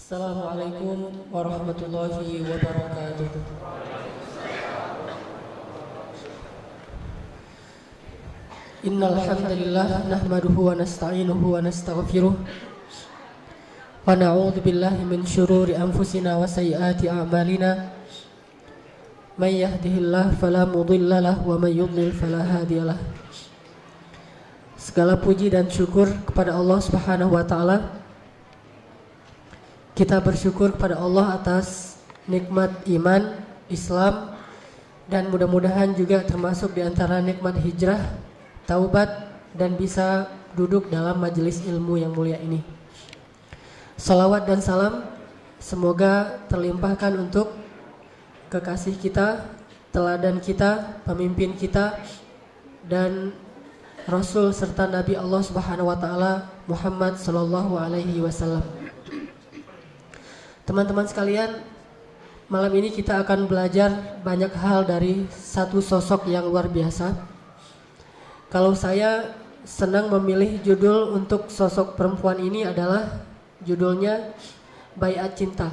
Assalamualaikum warahmatullahi wabarakatuh. Innal hamdalillah nahmaduhu wa nasta'inuhu wa nastaghfiruh wa na'udzu billahi min syururi anfusina wa sayyiati a'malina. May yahdihillahu fala mudilla lahu wa may yudlil fala hadiyalah. Segala puji dan syukur kepada Allah Subhanahu wa taala. Kita bersyukur kepada Allah atas nikmat iman, Islam, dan mudah-mudahan juga termasuk di antara nikmat hijrah, taubat, dan bisa duduk dalam majelis ilmu yang mulia ini. Salawat dan salam semoga terlimpahkan untuk kekasih kita, teladan kita, pemimpin kita, dan Rasul serta Nabi Allah Subhanahu wa taala Muhammad sallallahu alaihi wasallam. Teman-teman sekalian, malam ini kita akan belajar banyak hal dari satu sosok yang luar biasa. Kalau saya senang memilih judul untuk sosok perempuan ini adalah judulnya Baiat Cinta.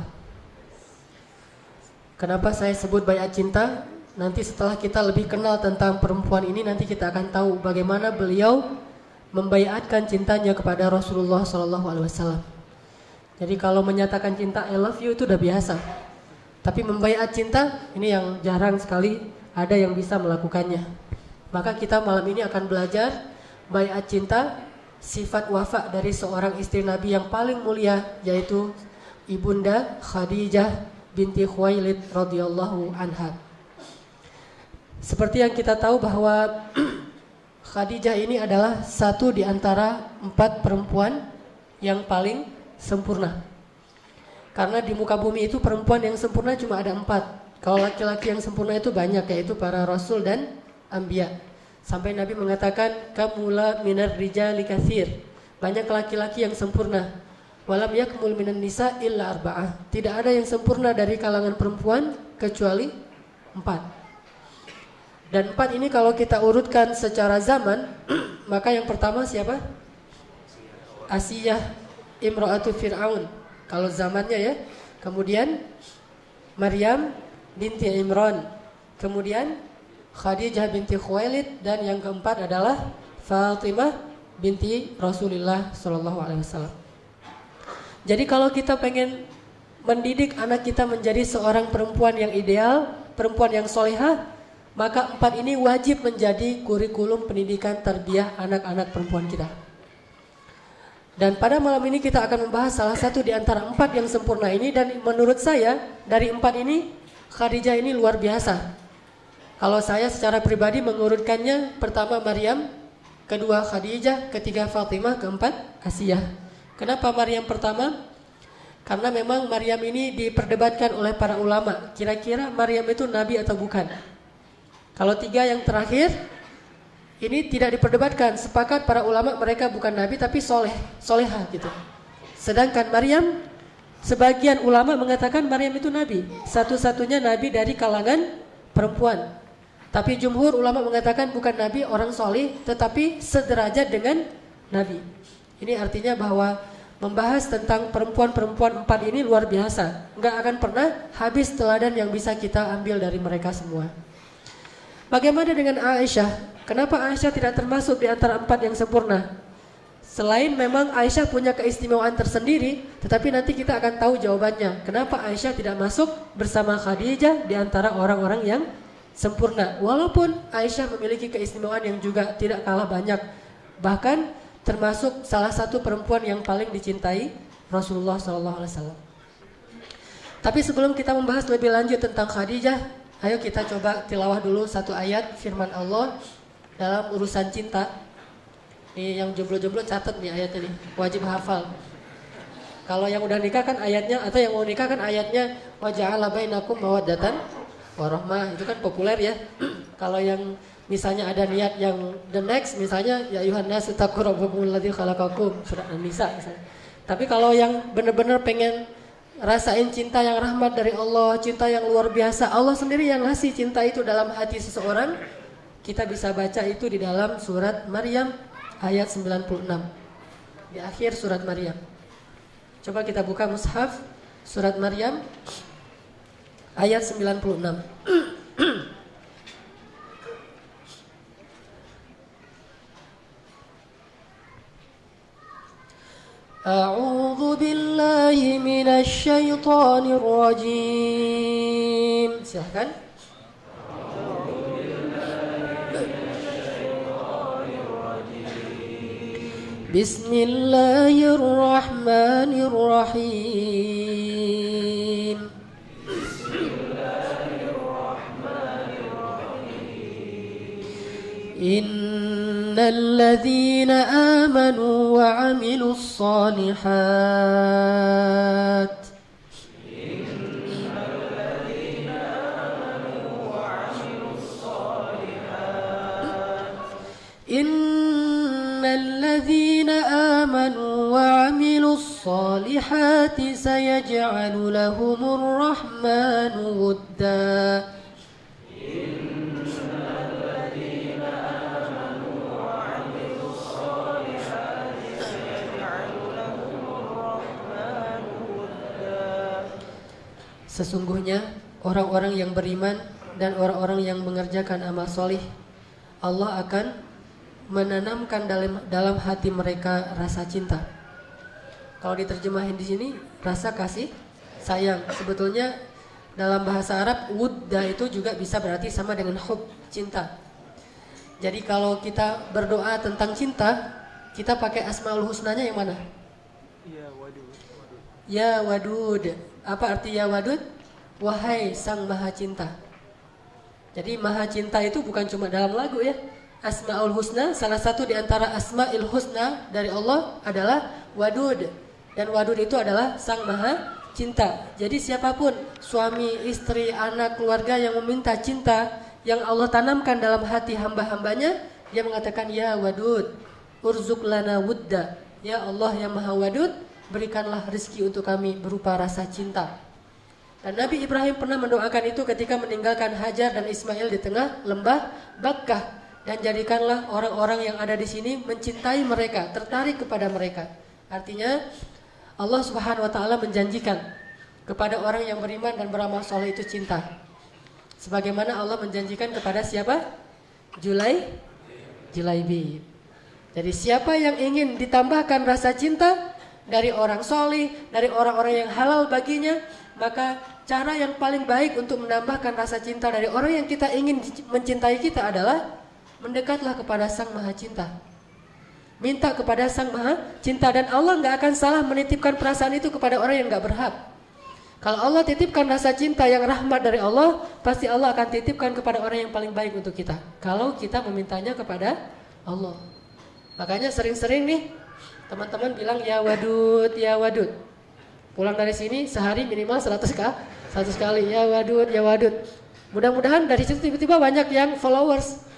Kenapa saya sebut Baiat Cinta? Nanti setelah kita lebih kenal tentang perempuan ini, nanti kita akan tahu bagaimana beliau membaiatkan cintanya kepada Rasulullah SAW. Jadi kalau menyatakan cinta I love you itu udah biasa. Tapi membaiat cinta ini yang jarang sekali ada yang bisa melakukannya. Maka kita malam ini akan belajar baiat cinta, sifat wafa dari seorang istri Nabi yang paling mulia, yaitu Ibunda Khadijah binti Khuwailid radhiyallahu anha. Seperti yang kita tahu bahwa Khadijah ini adalah satu di antara 4 perempuan yang paling sempurna. Karena di muka bumi itu perempuan yang sempurna cuma ada 4. Kalau laki-laki yang sempurna itu banyak, yaitu para rasul dan anbiya. Sampai Nabi mengatakan kamula minar rijali katsir. Banyak laki-laki yang sempurna. Walam yakmul minan nisa illa arba'ah. Tidak ada yang sempurna dari kalangan perempuan kecuali 4. Dan 4 ini kalau kita urutkan secara zaman, maka yang pertama siapa? Asiyah Imra'atu Fir'aun kalau zamannya ya. Kemudian Maryam binti Imran. Kemudian Khadijah binti Khuwailid. Dan yang keempat adalah Fatimah binti Rasulullah SAW. Jadi kalau kita pengen mendidik anak kita menjadi seorang perempuan yang ideal, perempuan yang solehah, maka 4 ini wajib menjadi kurikulum pendidikan tarbiyah anak-anak perempuan kita. Dan pada malam ini kita akan membahas salah satu di antara 4 yang sempurna ini. Dan menurut saya dari 4 ini Khadijah ini luar biasa. Kalau saya secara pribadi mengurutkannya, pertama Maryam, kedua Khadijah, ketiga Fatimah, keempat Asiyah. Kenapa Maryam pertama? Karena memang Maryam ini diperdebatkan oleh para ulama. Kira-kira Maryam itu nabi atau bukan? Kalau 3 yang terakhir ini tidak diperdebatkan, sepakat para ulama mereka bukan nabi tapi solehah gitu. Sedangkan Maryam, sebagian ulama mengatakan Maryam itu nabi, satu-satunya nabi dari kalangan perempuan. Tapi jumhur ulama mengatakan bukan nabi, orang soleh, tetapi sederajat dengan nabi. Ini artinya bahwa membahas tentang perempuan-perempuan 4 ini luar biasa. Nggak akan pernah habis teladan yang bisa kita ambil dari mereka semua. Bagaimana dengan Aisyah? Kenapa Aisyah tidak termasuk di antara 4 yang sempurna? Selain memang Aisyah punya keistimewaan tersendiri, tetapi nanti kita akan tahu jawabannya. Kenapa Aisyah tidak masuk bersama Khadijah di antara orang-orang yang sempurna? Walaupun Aisyah memiliki keistimewaan yang juga tidak kalah banyak. Bahkan termasuk salah satu perempuan yang paling dicintai Rasulullah SAW. Tapi sebelum kita membahas lebih lanjut tentang Khadijah, ayo kita coba tilawah dulu satu ayat firman Allah dalam urusan cinta. Nih yang jomblo-jomblo catat nih ayatnya nih, wajib hafal. Kalau yang udah nikah kan ayatnya, atau yang mau nikah kan ayatnya wa ja'ala bainakum mawaddatan warahmah, itu kan populer ya. Kalau yang misalnya ada niat yang the next, misalnya ya ayuhan nasu taqu rabbakum alladzi khalaqakum, surat An-Nisa misalnya. Tapi kalau yang benar-benar pengen rasain cinta yang rahmat dari Allah, cinta yang luar biasa, Allah sendiri yang ngasih cinta itu dalam hati seseorang, kita bisa baca itu di dalam surat Maryam ayat 96. Di akhir surat Maryam. Coba kita buka mushaf Surat Maryam ayat 96. A'udzu billahi minasy syaithanir rajim. Silakan. Bismillahirrahmanirrahim. Innalladzina amanu wa 'amilus shalihat Innalladzina amanu wa 'amilus shalihati sayaj'alu lahumur rahmanu wudda. Sesungguhnya orang-orang yang beriman dan orang-orang yang mengerjakan amal solih, Allah akan menanamkan dalam hati mereka rasa cinta. Kalau diterjemahin di sini, rasa kasih sayang. Sebetulnya dalam bahasa Arab, wudda itu juga bisa berarti sama dengan hub, cinta. Jadi kalau kita berdoa tentang cinta, kita pakai Asmaul Husnanya yang mana? Ya Wadud. Apa arti ya Wadud? Wahai Sang Maha Cinta. Jadi Maha Cinta itu bukan cuma dalam lagu ya. Asmaul Husna, salah satu di antara Asmaul Husna dari Allah adalah Wadud. Dan Wadud itu adalah Sang Maha Cinta. Jadi siapapun, suami, istri, anak, keluarga yang meminta cinta yang Allah tanamkan dalam hati hamba-hambanya, dia mengatakan ya Wadud, urzuk lana wudda. Ya Allah yang Maha Wadud, berikanlah rezeki untuk kami berupa rasa cinta. Dan Nabi Ibrahim pernah mendoakan itu ketika meninggalkan Hajar dan Ismail di tengah lembah Bakkah. Dan jadikanlah orang-orang yang ada di sini mencintai mereka, tertarik kepada mereka. Artinya Allah Subhanahu wa taala menjanjikan kepada orang yang beriman dan beramal soleh itu cinta. Sebagaimana Allah menjanjikan kepada siapa? Julaibi. Jadi siapa yang ingin ditambahkan rasa cinta dari orang soleh, dari orang-orang yang halal baginya, maka cara yang paling baik untuk menambahkan rasa cinta dari orang yang kita ingin mencintai kita adalah mendekatlah kepada Sang Maha Cinta. Minta kepada Sang Maha Cinta, dan Allah gak akan salah menitipkan perasaan itu kepada orang yang gak berhak. Kalau Allah titipkan rasa cinta yang rahmat dari Allah, pasti Allah akan titipkan kepada orang yang paling baik untuk kita, kalau kita memintanya kepada Allah. Makanya sering-sering nih teman-teman bilang ya Wadud, ya Wadud. Pulang dari sini sehari minimal 100 kali ya Wadud, ya Wadud. Mudah-mudahan dari situ tiba-tiba banyak yang followers.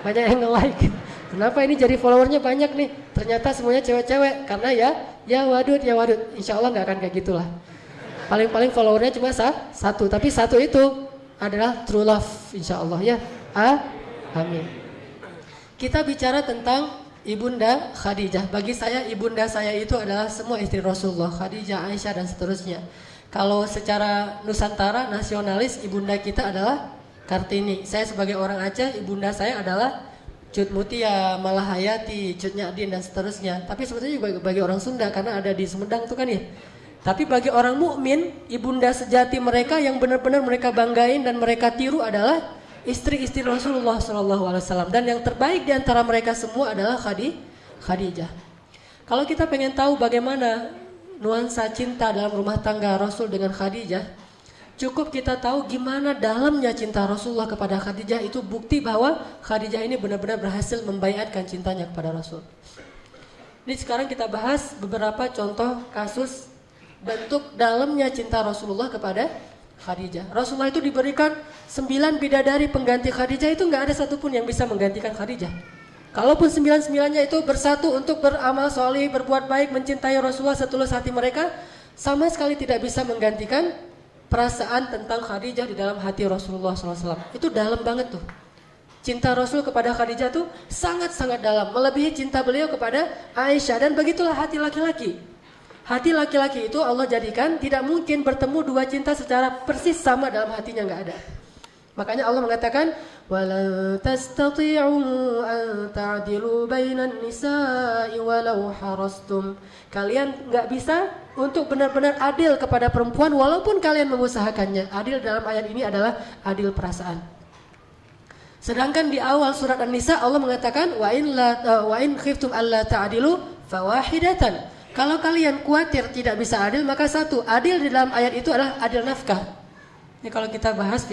Banyak yang nge-like. Kenapa ini jadi followernya banyak nih? Ternyata semuanya cewek-cewek. Karena ya Wadud, ya Wadud. Insya Allah gak akan kayak gitulah. Paling-paling followernya cuma satu. Tapi satu itu adalah true love, insya Allah ya. Amin. Kita bicara tentang Ibunda Khadijah. Bagi saya ibunda saya itu adalah semua istri Rasulullah, Khadijah, Aisyah dan seterusnya. Kalau secara Nusantara nasionalis, ibunda kita adalah Kartini. Saya sebagai orang Aceh, ibunda saya adalah Cut Mutia, Malahayati, Cut Nyadin dan seterusnya. Tapi sebetulnya juga bagi orang Sunda karena ada di Sumedang tuh kan ya. Tapi bagi orang mukmin, ibunda sejati mereka yang benar-benar mereka banggain dan mereka tiru adalah istri-istri Rasulullah SAW. Dan yang terbaik di antara mereka semua adalah Khadijah. Kalau kita pengen tahu bagaimana nuansa cinta dalam rumah tangga Rasul dengan Khadijah, cukup kita tahu gimana dalamnya cinta Rasulullah kepada Khadijah. Itu bukti bahwa Khadijah ini benar-benar berhasil membaiatkan cintanya kepada Rasul. Ini sekarang kita bahas beberapa contoh kasus bentuk dalamnya cinta Rasulullah kepada Khadijah. Rasulullah itu diberikan 9 bidadari pengganti Khadijah, itu gak ada satupun yang bisa menggantikan Khadijah. Kalaupun 9-9-nya itu bersatu untuk beramal soleh, berbuat baik, mencintai Rasulullah setulus hati mereka, sama sekali tidak bisa menggantikan perasaan tentang Khadijah di dalam hati Rasulullah SAW. Itu dalam banget tuh. Cinta Rasul kepada Khadijah tuh sangat-sangat dalam, melebihi cinta beliau kepada Aisyah. Dan begitulah hati laki-laki. Hati laki-laki itu Allah jadikan tidak mungkin bertemu dua cinta secara persis sama dalam hatinya, nggak ada. Makanya Allah mengatakan walan tastati'u an ta'dilu bainan nisa'i walau harastum. Kalian nggak bisa untuk benar-benar adil kepada perempuan walaupun kalian mengusahakannya. Adil dalam ayat ini adalah adil perasaan. Sedangkan di awal surat An-Nisa Allah mengatakan wa in khiftum alla ta'dilu fawahidatan. Kalau kalian khawatir tidak bisa adil, maka satu, adil di dalam ayat itu adalah adil nafkah. Ini kalau kita bahas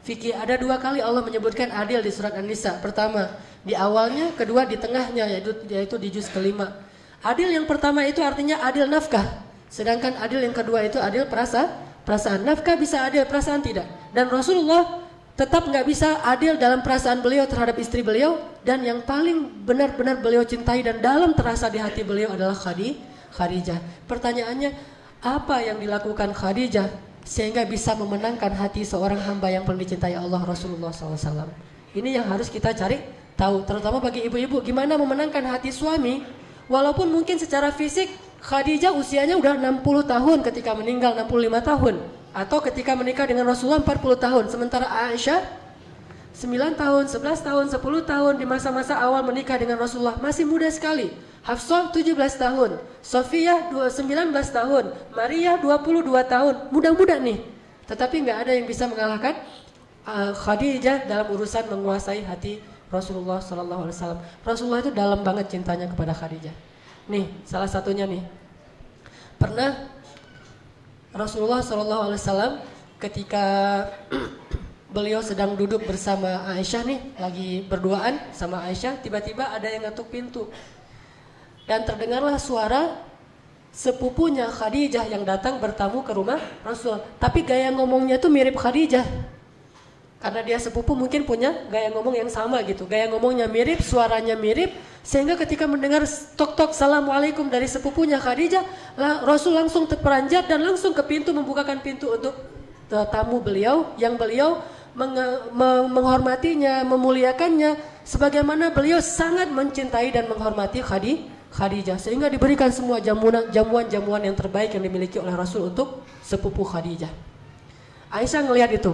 fikih, ada dua kali Allah menyebutkan adil di surat An-Nisa. Pertama di awalnya, kedua di tengahnya, yaitu di juz kelima. Adil yang pertama itu artinya adil nafkah. Sedangkan adil yang kedua itu adil perasaan. Nafkah bisa adil, perasaan tidak. Dan Rasulullah tetap nggak bisa adil dalam perasaan beliau terhadap istri beliau. Dan yang paling benar-benar beliau cintai dan dalam terasa di hati beliau adalah Khadijah. Pertanyaannya, apa yang dilakukan Khadijah sehingga bisa memenangkan hati seorang hamba yang paling dicintai Allah, Rasulullah SAW? Ini yang harus kita cari tahu, terutama bagi ibu-ibu, gimana memenangkan hati suami. Walaupun mungkin secara fisik Khadijah usianya udah 60 tahun ketika meninggal, 65 tahun. Atau ketika menikah dengan Rasulullah 40 tahun. Sementara Aisyah 9 tahun, 11 tahun, 10 tahun di masa-masa awal menikah dengan Rasulullah, masih muda sekali. Hafsah 17 tahun, Sofiyah 19 tahun, Maria 22 tahun, muda-muda nih. Tetapi nggak ada yang bisa mengalahkan Khadijah dalam urusan menguasai hati Rasulullah SAW. Rasulullah itu dalam banget cintanya kepada Khadijah. Nih, salah satunya nih. Pernah Rasulullah SAW ketika beliau sedang duduk bersama Aisyah nih, lagi berduaan sama Aisyah, tiba-tiba ada yang ngetuk pintu. Dan terdengarlah suara sepupunya Khadijah yang datang bertamu ke rumah Rasul. Tapi gaya ngomongnya tuh mirip Khadijah. Karena dia sepupu mungkin punya gaya ngomong yang sama gitu. Gaya ngomongnya mirip, suaranya mirip. Sehingga ketika mendengar tok-tok Assalamualaikum dari sepupunya Khadijah, Rasul langsung terperanjat dan langsung ke pintu, membukakan pintu untuk tamu beliau. Yang beliau menghormatinya, memuliakannya. Sebagaimana beliau sangat mencintai dan menghormati Khadijah, sehingga diberikan semua jamuan-jamuan yang terbaik yang dimiliki oleh Rasul untuk sepupu Khadijah. Aisyah ngelihat itu,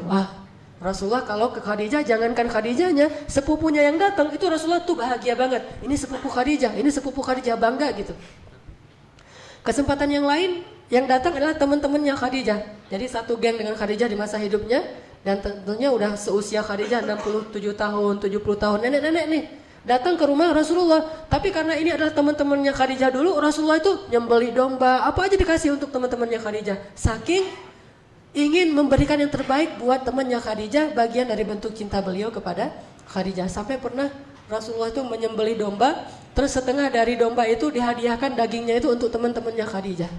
Rasulullah kalau ke Khadijah, jangankan Khadijahnya, sepupunya yang datang itu Rasulullah tuh bahagia banget. Ini sepupu Khadijah, bangga gitu. Kesempatan yang lain yang datang adalah teman-temannya Khadijah. Jadi satu geng dengan Khadijah di masa hidupnya, dan tentunya udah seusia Khadijah 67 tahun, 70 tahun, nenek-nenek nih. Datang ke rumah Rasulullah. Tapi karena ini adalah teman-temannya Khadijah dulu, Rasulullah itu nyembeli domba, apa aja dikasih untuk teman-temannya Khadijah. Saking ingin memberikan yang terbaik buat temannya Khadijah, bagian dari bentuk cinta beliau kepada Khadijah. Sampai pernah Rasulullah itu menyembeli domba, terus setengah dari domba itu dihadiahkan dagingnya itu untuk teman-temannya Khadijah.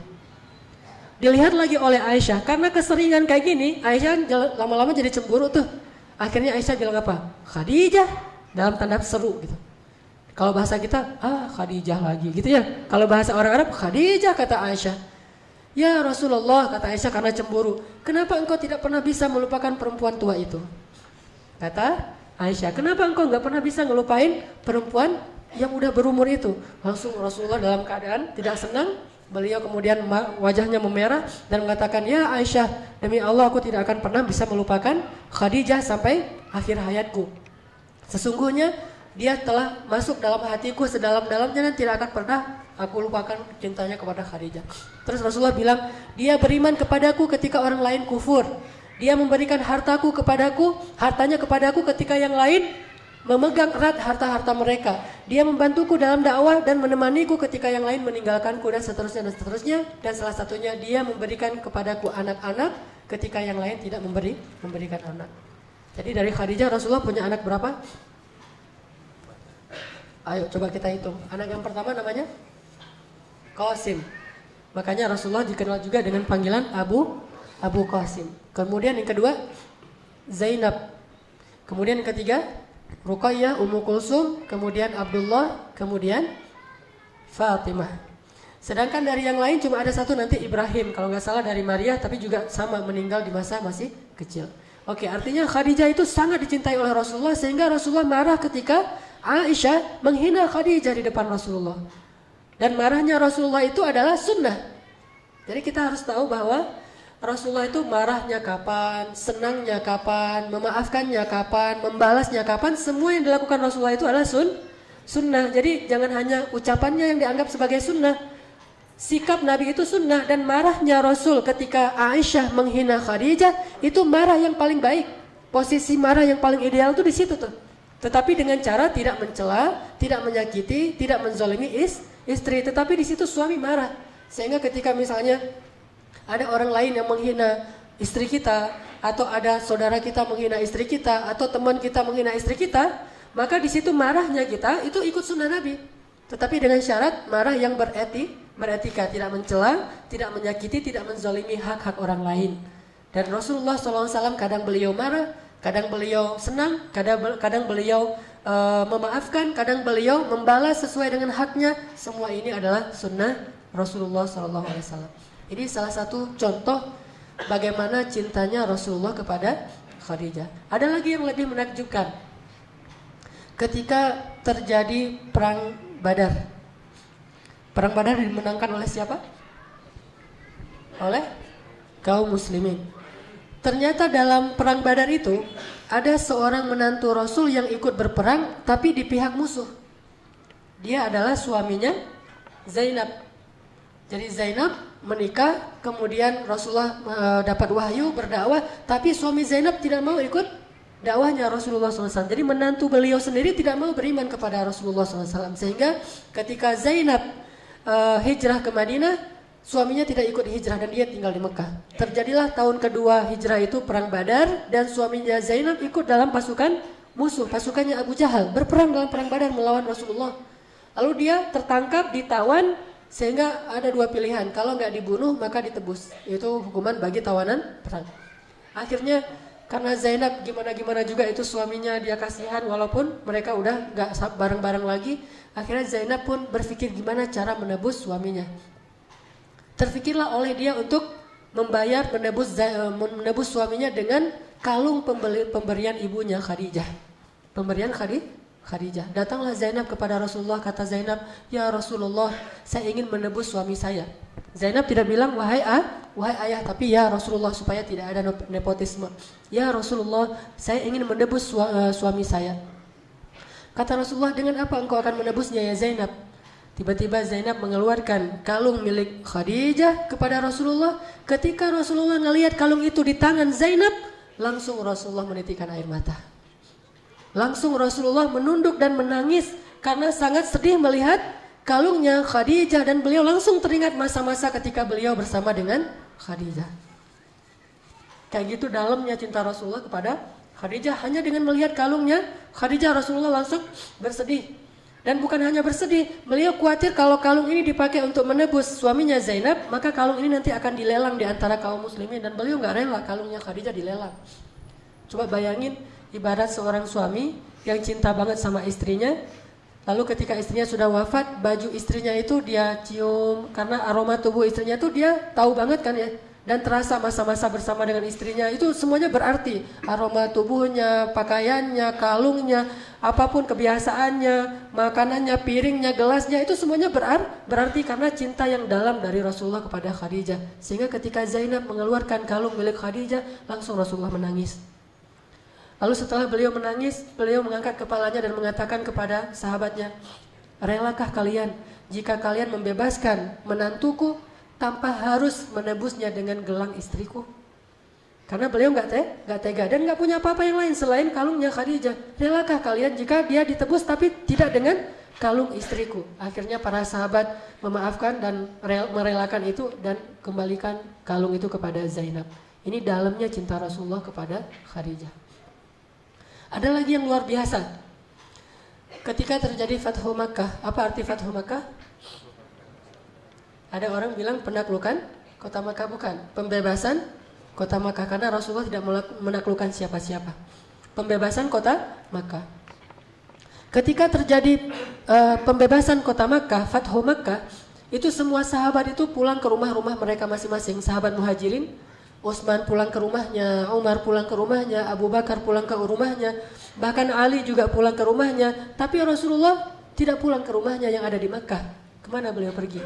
Dilihat lagi oleh Aisyah, karena keseringan kayak gini, Aisyah lama-lama jadi cemburu tuh. Akhirnya Aisyah bilang apa? Khadijah, dalam tanda seru gitu. Kalau bahasa kita, Khadijah lagi gitu ya. Kalau bahasa orang Arab, Khadijah, kata Aisyah. Ya Rasulullah, kata Aisyah karena cemburu, kenapa engkau tidak pernah bisa melupakan perempuan tua itu? Kata Aisyah, kenapa engkau nggak pernah bisa ngelupain perempuan yang udah berumur itu? Langsung Rasulullah dalam keadaan tidak senang, beliau kemudian wajahnya memerah dan mengatakan, ya Aisyah, demi Allah aku tidak akan pernah bisa melupakan Khadijah sampai akhir hayatku. Sesungguhnya dia telah masuk dalam hatiku sedalam-dalamnya dan tidak akan pernah aku lupakan cintanya kepada Khadijah. Terus Rasulullah bilang, dia beriman kepadaku ketika orang lain kufur. Dia memberikan hartanya kepadaku ketika yang lain memegang erat harta-harta mereka. Dia membantuku dalam dakwah dan menemaniku ketika yang lain meninggalkanku, dan seterusnya dan seterusnya. Dan salah satunya dia memberikan kepadaku anak-anak ketika yang lain tidak memberikan anak. Jadi dari Khadijah Rasulullah punya anak berapa? Ayo coba kita hitung. Anak yang pertama namanya Qasim. Makanya Rasulullah dikenal juga dengan panggilan Abu Qasim. Kemudian yang kedua Zainab. Kemudian yang ketiga Ruqayyah, Ummu Kulsum, kemudian Abdullah, kemudian Fatimah. Sedangkan dari yang lain cuma ada satu nanti Ibrahim, kalau nggak salah dari Maria, tapi juga sama meninggal di masa masih kecil. Oke, artinya Khadijah itu sangat dicintai oleh Rasulullah sehingga Rasulullah marah ketika Aisyah menghina Khadijah di depan Rasulullah. Dan marahnya Rasulullah itu adalah sunnah. Jadi kita harus tahu bahwa Rasulullah itu marahnya kapan, senangnya kapan, memaafkannya kapan, membalasnya kapan, semua yang dilakukan Rasulullah itu adalah sunnah. Jadi jangan hanya ucapannya yang dianggap sebagai sunnah. Sikap Nabi itu sunnah, dan marahnya Rasul ketika Aisyah menghina Khadijah itu marah yang paling baik. Posisi marah yang paling ideal itu di situ tuh. Tetapi dengan cara tidak mencela, tidak menyakiti, tidak menzalimi istri. Tetapi di situ suami marah. Sehingga ketika misalnya ada orang lain yang menghina istri kita, atau ada saudara kita menghina istri kita, atau teman kita menghina istri kita, maka di situ marahnya kita itu ikut sunnah Nabi. Tetapi dengan syarat marah yang beretika, tidak mencela, tidak menyakiti, tidak menzalimi hak-hak orang lain. Dan Rasulullah SAW kadang beliau marah, kadang beliau senang, kadang beliau memaafkan, kadang beliau membalas sesuai dengan haknya. Semua ini adalah sunnah Rasulullah SAW. Ini salah satu contoh bagaimana cintanya Rasulullah kepada Khadijah. Ada lagi yang lebih menakjubkan. Ketika terjadi perang Badar. Perang Badar dimenangkan oleh siapa? Oleh kaum muslimin. Ternyata dalam perang Badar itu ada seorang menantu Rasul yang ikut berperang tapi di pihak musuh. Dia adalah suaminya Zainab. Jadi Zainab menikah, kemudian Rasulullah dapat wahyu berdakwah, tapi suami Zainab tidak mau ikut dakwahnya Rasulullah SAW. Jadi menantu beliau sendiri tidak mau beriman kepada Rasulullah SAW. Sehingga ketika Zainab hijrah ke Madinah, suaminya tidak ikut hijrah dan dia tinggal di Mekah. Terjadilah tahun kedua hijrah itu perang Badar, dan suaminya Zainab ikut dalam pasukan musuh, pasukannya Abu Jahal, berperang dalam perang Badar melawan Rasulullah. Lalu dia tertangkap, ditawan, sehingga ada dua pilihan, kalau nggak dibunuh maka ditebus, itu hukuman bagi tawanan perang. Akhirnya karena Zainab gimana juga itu suaminya, dia kasihan walaupun mereka udah nggak bareng-bareng lagi. Akhirnya Zainab pun berpikir gimana cara menebus suaminya. Terfikirlah oleh dia untuk menebus suaminya dengan kalung pemberian ibunya Khadijah. Pemberian Khadijah. Datanglah Zainab kepada Rasulullah, kata Zainab, "Ya Rasulullah, saya ingin menebus suami saya." Zainab tidak bilang wahai ayah, tapi ya Rasulullah, supaya tidak ada nepotisme. "Ya Rasulullah, saya ingin menebus suami saya." Kata Rasulullah, "Dengan apa engkau akan menebusnya ya Zainab?" Tiba-tiba Zainab mengeluarkan kalung milik Khadijah kepada Rasulullah. Ketika Rasulullah melihat kalung itu di tangan Zainab, langsung Rasulullah menitikkan air mata. Langsung Rasulullah menunduk dan menangis karena sangat sedih melihat kalungnya Khadijah, dan beliau langsung teringat masa-masa ketika beliau bersama dengan Khadijah. Kayak gitu dalamnya cinta Rasulullah kepada Khadijah. Hanya dengan melihat kalungnya Khadijah, Rasulullah langsung bersedih. Dan bukan hanya bersedih, beliau khawatir kalau kalung ini dipakai untuk menebus suaminya Zainab, maka kalung ini nanti akan dilelang di antara kaum muslimin, dan beliau nggak rela kalungnya Khadijah dilelang. Coba bayangin, ibarat seorang suami yang cinta banget sama istrinya, lalu ketika istrinya sudah wafat, baju istrinya itu dia cium, karena aroma tubuh istrinya itu dia tahu banget kan ya, dan terasa masa-masa bersama dengan istrinya itu semuanya berarti. Aroma tubuhnya, pakaiannya, kalungnya, apapun kebiasaannya, makanannya, piringnya, gelasnya, itu semuanya berarti karena cinta yang dalam dari Rasulullah kepada Khadijah. Sehingga ketika Zainab mengeluarkan kalung milik Khadijah, langsung Rasulullah menangis. Lalu setelah beliau menangis, beliau mengangkat kepalanya dan mengatakan kepada sahabatnya, "Relakah kalian jika kalian membebaskan menantuku tanpa harus menebusnya dengan gelang istriku?" Karena beliau nggak tega dan nggak punya apa-apa yang lain selain kalungnya Khadijah. "Relakah kalian jika dia ditebus tapi tidak dengan kalung istriku?" Akhirnya para sahabat memaafkan dan merelakan itu dan kembalikan kalung itu kepada Zainab. Ini dalamnya cinta Rasulullah kepada Khadijah. Ada lagi yang luar biasa. Ketika terjadi Fathu Makkah, apa arti Fathu Makkah? Ada orang bilang penaklukan kota Makkah, bukan. Pembebasan kota Makkah, karena Rasulullah tidak menaklukkan siapa-siapa. Pembebasan kota Makkah. Ketika terjadi pembebasan kota Makkah, Fathu Makkah, itu semua sahabat itu pulang ke rumah-rumah mereka masing-masing. Sahabat Muhajirin, Utsman pulang ke rumahnya, Umar pulang ke rumahnya, Abu Bakar pulang ke rumahnya, bahkan Ali juga pulang ke rumahnya. Tapi Rasulullah tidak pulang ke rumahnya yang ada di Makkah. Kemana beliau pergi?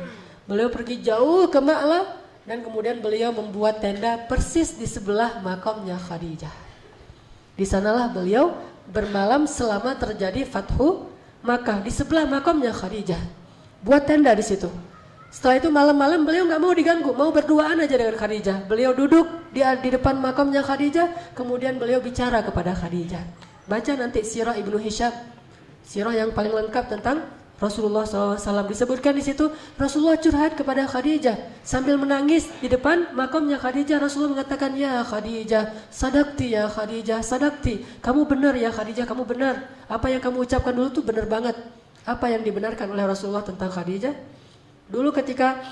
Beliau pergi jauh ke Ma'lah, dan kemudian beliau membuat tenda persis di sebelah makamnya Khadijah. Di sanalah beliau bermalam selama terjadi Fathu Makkah, di sebelah makamnya Khadijah. Buat tenda di situ. Setelah itu malam-malam beliau nggak mau diganggu, mau berduaan aja dengan Khadijah. Beliau duduk di depan makamnya Khadijah, kemudian beliau bicara kepada Khadijah. Baca nanti sirah Ibnu Hisham, sirah yang paling lengkap tentang Rasulullah SAW. Disebutkan di situ Rasulullah curhat kepada Khadijah sambil menangis di depan makamnya Khadijah. Rasulullah mengatakan, ya Khadijah, sadaqti ya Khadijah, sadaqti. Kamu benar ya Khadijah, kamu benar. Apa yang kamu ucapkan dulu tuh benar banget. Apa yang dibenarkan oleh Rasulullah tentang Khadijah? Dulu ketika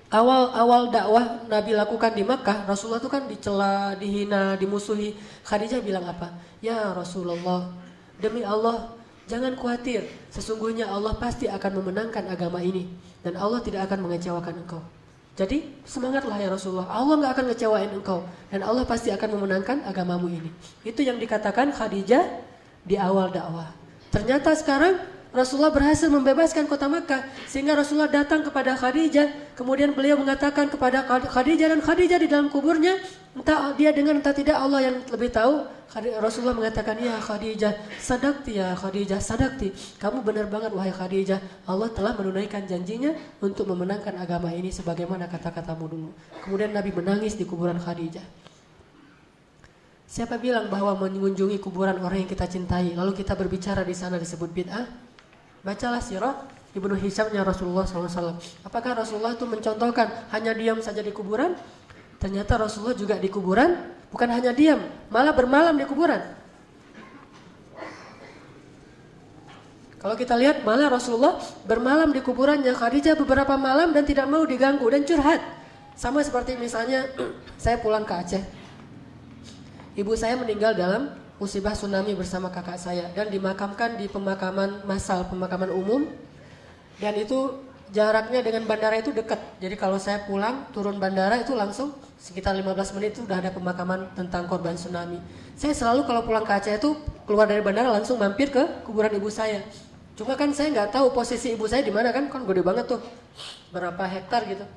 awal-awal dakwah Nabi lakukan di Makkah, Rasulullah itu kan dicela, dihina, dimusuhi. Khadijah bilang apa? Ya Rasulullah, demi Allah, jangan khawatir, sesungguhnya Allah pasti akan memenangkan agama ini dan Allah tidak akan mengecewakan engkau. Jadi semangatlah ya Rasulullah, Allah gak akan ngecewain engkau dan Allah pasti akan memenangkan agamamu ini. Itu yang dikatakan Khadijah di awal dakwah. Ternyata sekarang Rasulullah berhasil membebaskan kota Makkah sehingga Rasulullah datang kepada Khadijah, kemudian beliau mengatakan kepada Khadijah, dan Khadijah di dalam kuburnya, entah dia dengar entah tidak, Allah yang lebih tahu. Rasulullah mengatakan, ya Khadijah, sadaqti ya Khadijah, sadaqti. Kamu benar banget wahai Khadijah, Allah telah menunaikan janjinya untuk memenangkan agama ini sebagaimana kata-katamu dulu. Kemudian Nabi menangis di kuburan Khadijah. Siapa bilang bahwa mengunjungi kuburan orang yang kita cintai lalu kita berbicara di sana disebut bid'ah? Bacalah sirah Ibnu Hishamnya Rasulullah SAW. Apakah Rasulullah itu mencontohkan hanya diam saja di kuburan? Ternyata Rasulullah juga di kuburan bukan hanya diam, malah bermalam di kuburan. Kalau kita lihat malah Rasulullah bermalam di kuburannya Khadijah beberapa malam dan tidak mau diganggu dan curhat. Sama seperti misalnya saya pulang ke Aceh. Ibu saya meninggal dalam musibah tsunami bersama kakak saya dan dimakamkan di pemakaman massal, pemakaman umum, dan itu jaraknya dengan bandara itu dekat. Jadi kalau saya pulang turun bandara itu langsung sekitar 15 menit itu udah ada pemakaman tentang korban tsunami. Saya selalu kalau pulang ke Aceh itu keluar dari bandara langsung mampir ke kuburan ibu saya. Cuma kan saya nggak tahu posisi ibu saya di mana, kan gede banget tuh, berapa hektar gitu.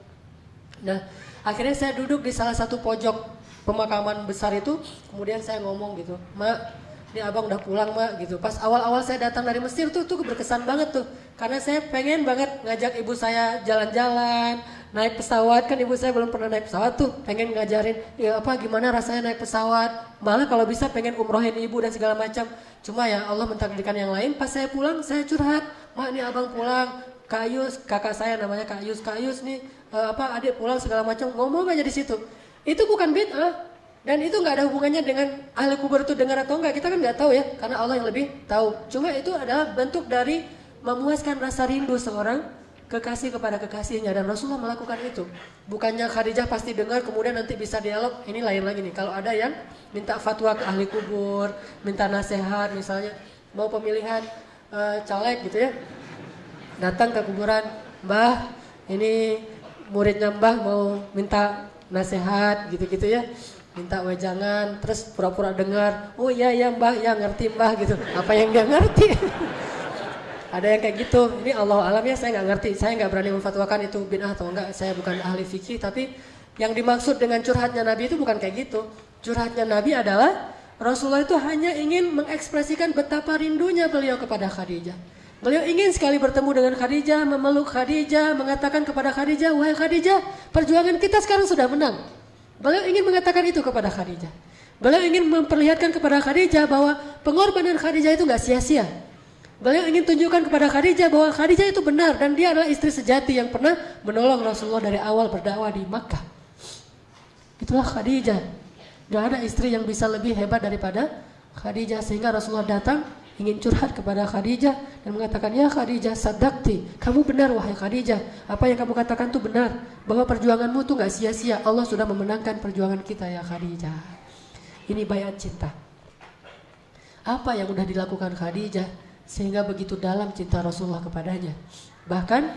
Nah akhirnya saya duduk di salah satu pojok pemakaman besar itu, kemudian saya ngomong gitu, Mak, ini abang udah pulang Mak gitu. Pas awal-awal saya datang dari Mesir tuh berkesan banget tuh, karena saya pengen banget ngajak ibu saya jalan-jalan, naik pesawat, kan ibu saya belum pernah naik pesawat tuh, pengen ngajarin ya apa gimana rasanya naik pesawat, malah kalau bisa pengen umrohin ibu dan segala macam. Cuma ya Allah mentakdirkan yang lain. Pas saya pulang saya curhat, Mak ini abang pulang, Kak Yus, kakak saya namanya Kak Yus nih, adik pulang segala macam, ngomong aja di situ. Itu bukan bid'ah dan itu nggak ada hubungannya dengan ahli kubur itu dengar atau enggak, kita kan nggak tahu ya, karena Allah yang lebih tahu. Cuma itu adalah bentuk dari memuaskan rasa rindu seorang kekasih kepada kekasihnya, dan Rasulullah melakukan itu. Bukannya Khadijah pasti dengar kemudian nanti bisa dialog, ini lain lagi nih. Kalau ada yang minta fatwa ke ahli kubur, minta nasihat, misalnya mau pemilihan caleg gitu ya, datang ke kuburan, Mbah ini muridnya Mbah mau minta nasihat gitu-gitu ya, minta wejangan, terus pura-pura dengar, oh iya ya Mbah, ya ngerti Mbah gitu. Apa yang dia ngerti? Ada yang kayak gitu. Ini Allah alam ya, saya nggak ngerti, saya nggak berani memfatwakan itu bid'ah atau enggak, saya bukan ahli fikih. Tapi yang dimaksud dengan curhatnya Nabi itu bukan kayak gitu. Curhatnya Nabi adalah Rasulullah itu hanya ingin mengekspresikan betapa rindunya beliau kepada Khadijah. Beliau ingin sekali bertemu dengan Khadijah, memeluk Khadijah, mengatakan kepada Khadijah, wahai Khadijah, perjuangan kita sekarang sudah menang. Beliau ingin mengatakan itu kepada Khadijah. Beliau ingin memperlihatkan kepada Khadijah bahwa pengorbanan Khadijah itu gak sia-sia. Beliau ingin tunjukkan kepada Khadijah bahwa Khadijah itu benar dan dia adalah istri sejati yang pernah menolong Rasulullah dari awal berdakwah di Makkah. Itulah Khadijah. Gak ada istri yang bisa lebih hebat daripada Khadijah, sehingga Rasulullah datang ingin curhat kepada Khadijah dan mengatakan, ya Khadijah, sadaqti, kamu benar wahai Khadijah, apa yang kamu katakan itu benar, bahwa perjuanganmu tuh gak sia-sia, Allah sudah memenangkan perjuangan kita ya Khadijah. Ini bayat cinta. Apa yang sudah dilakukan Khadijah sehingga begitu dalam cinta Rasulullah kepadanya, bahkan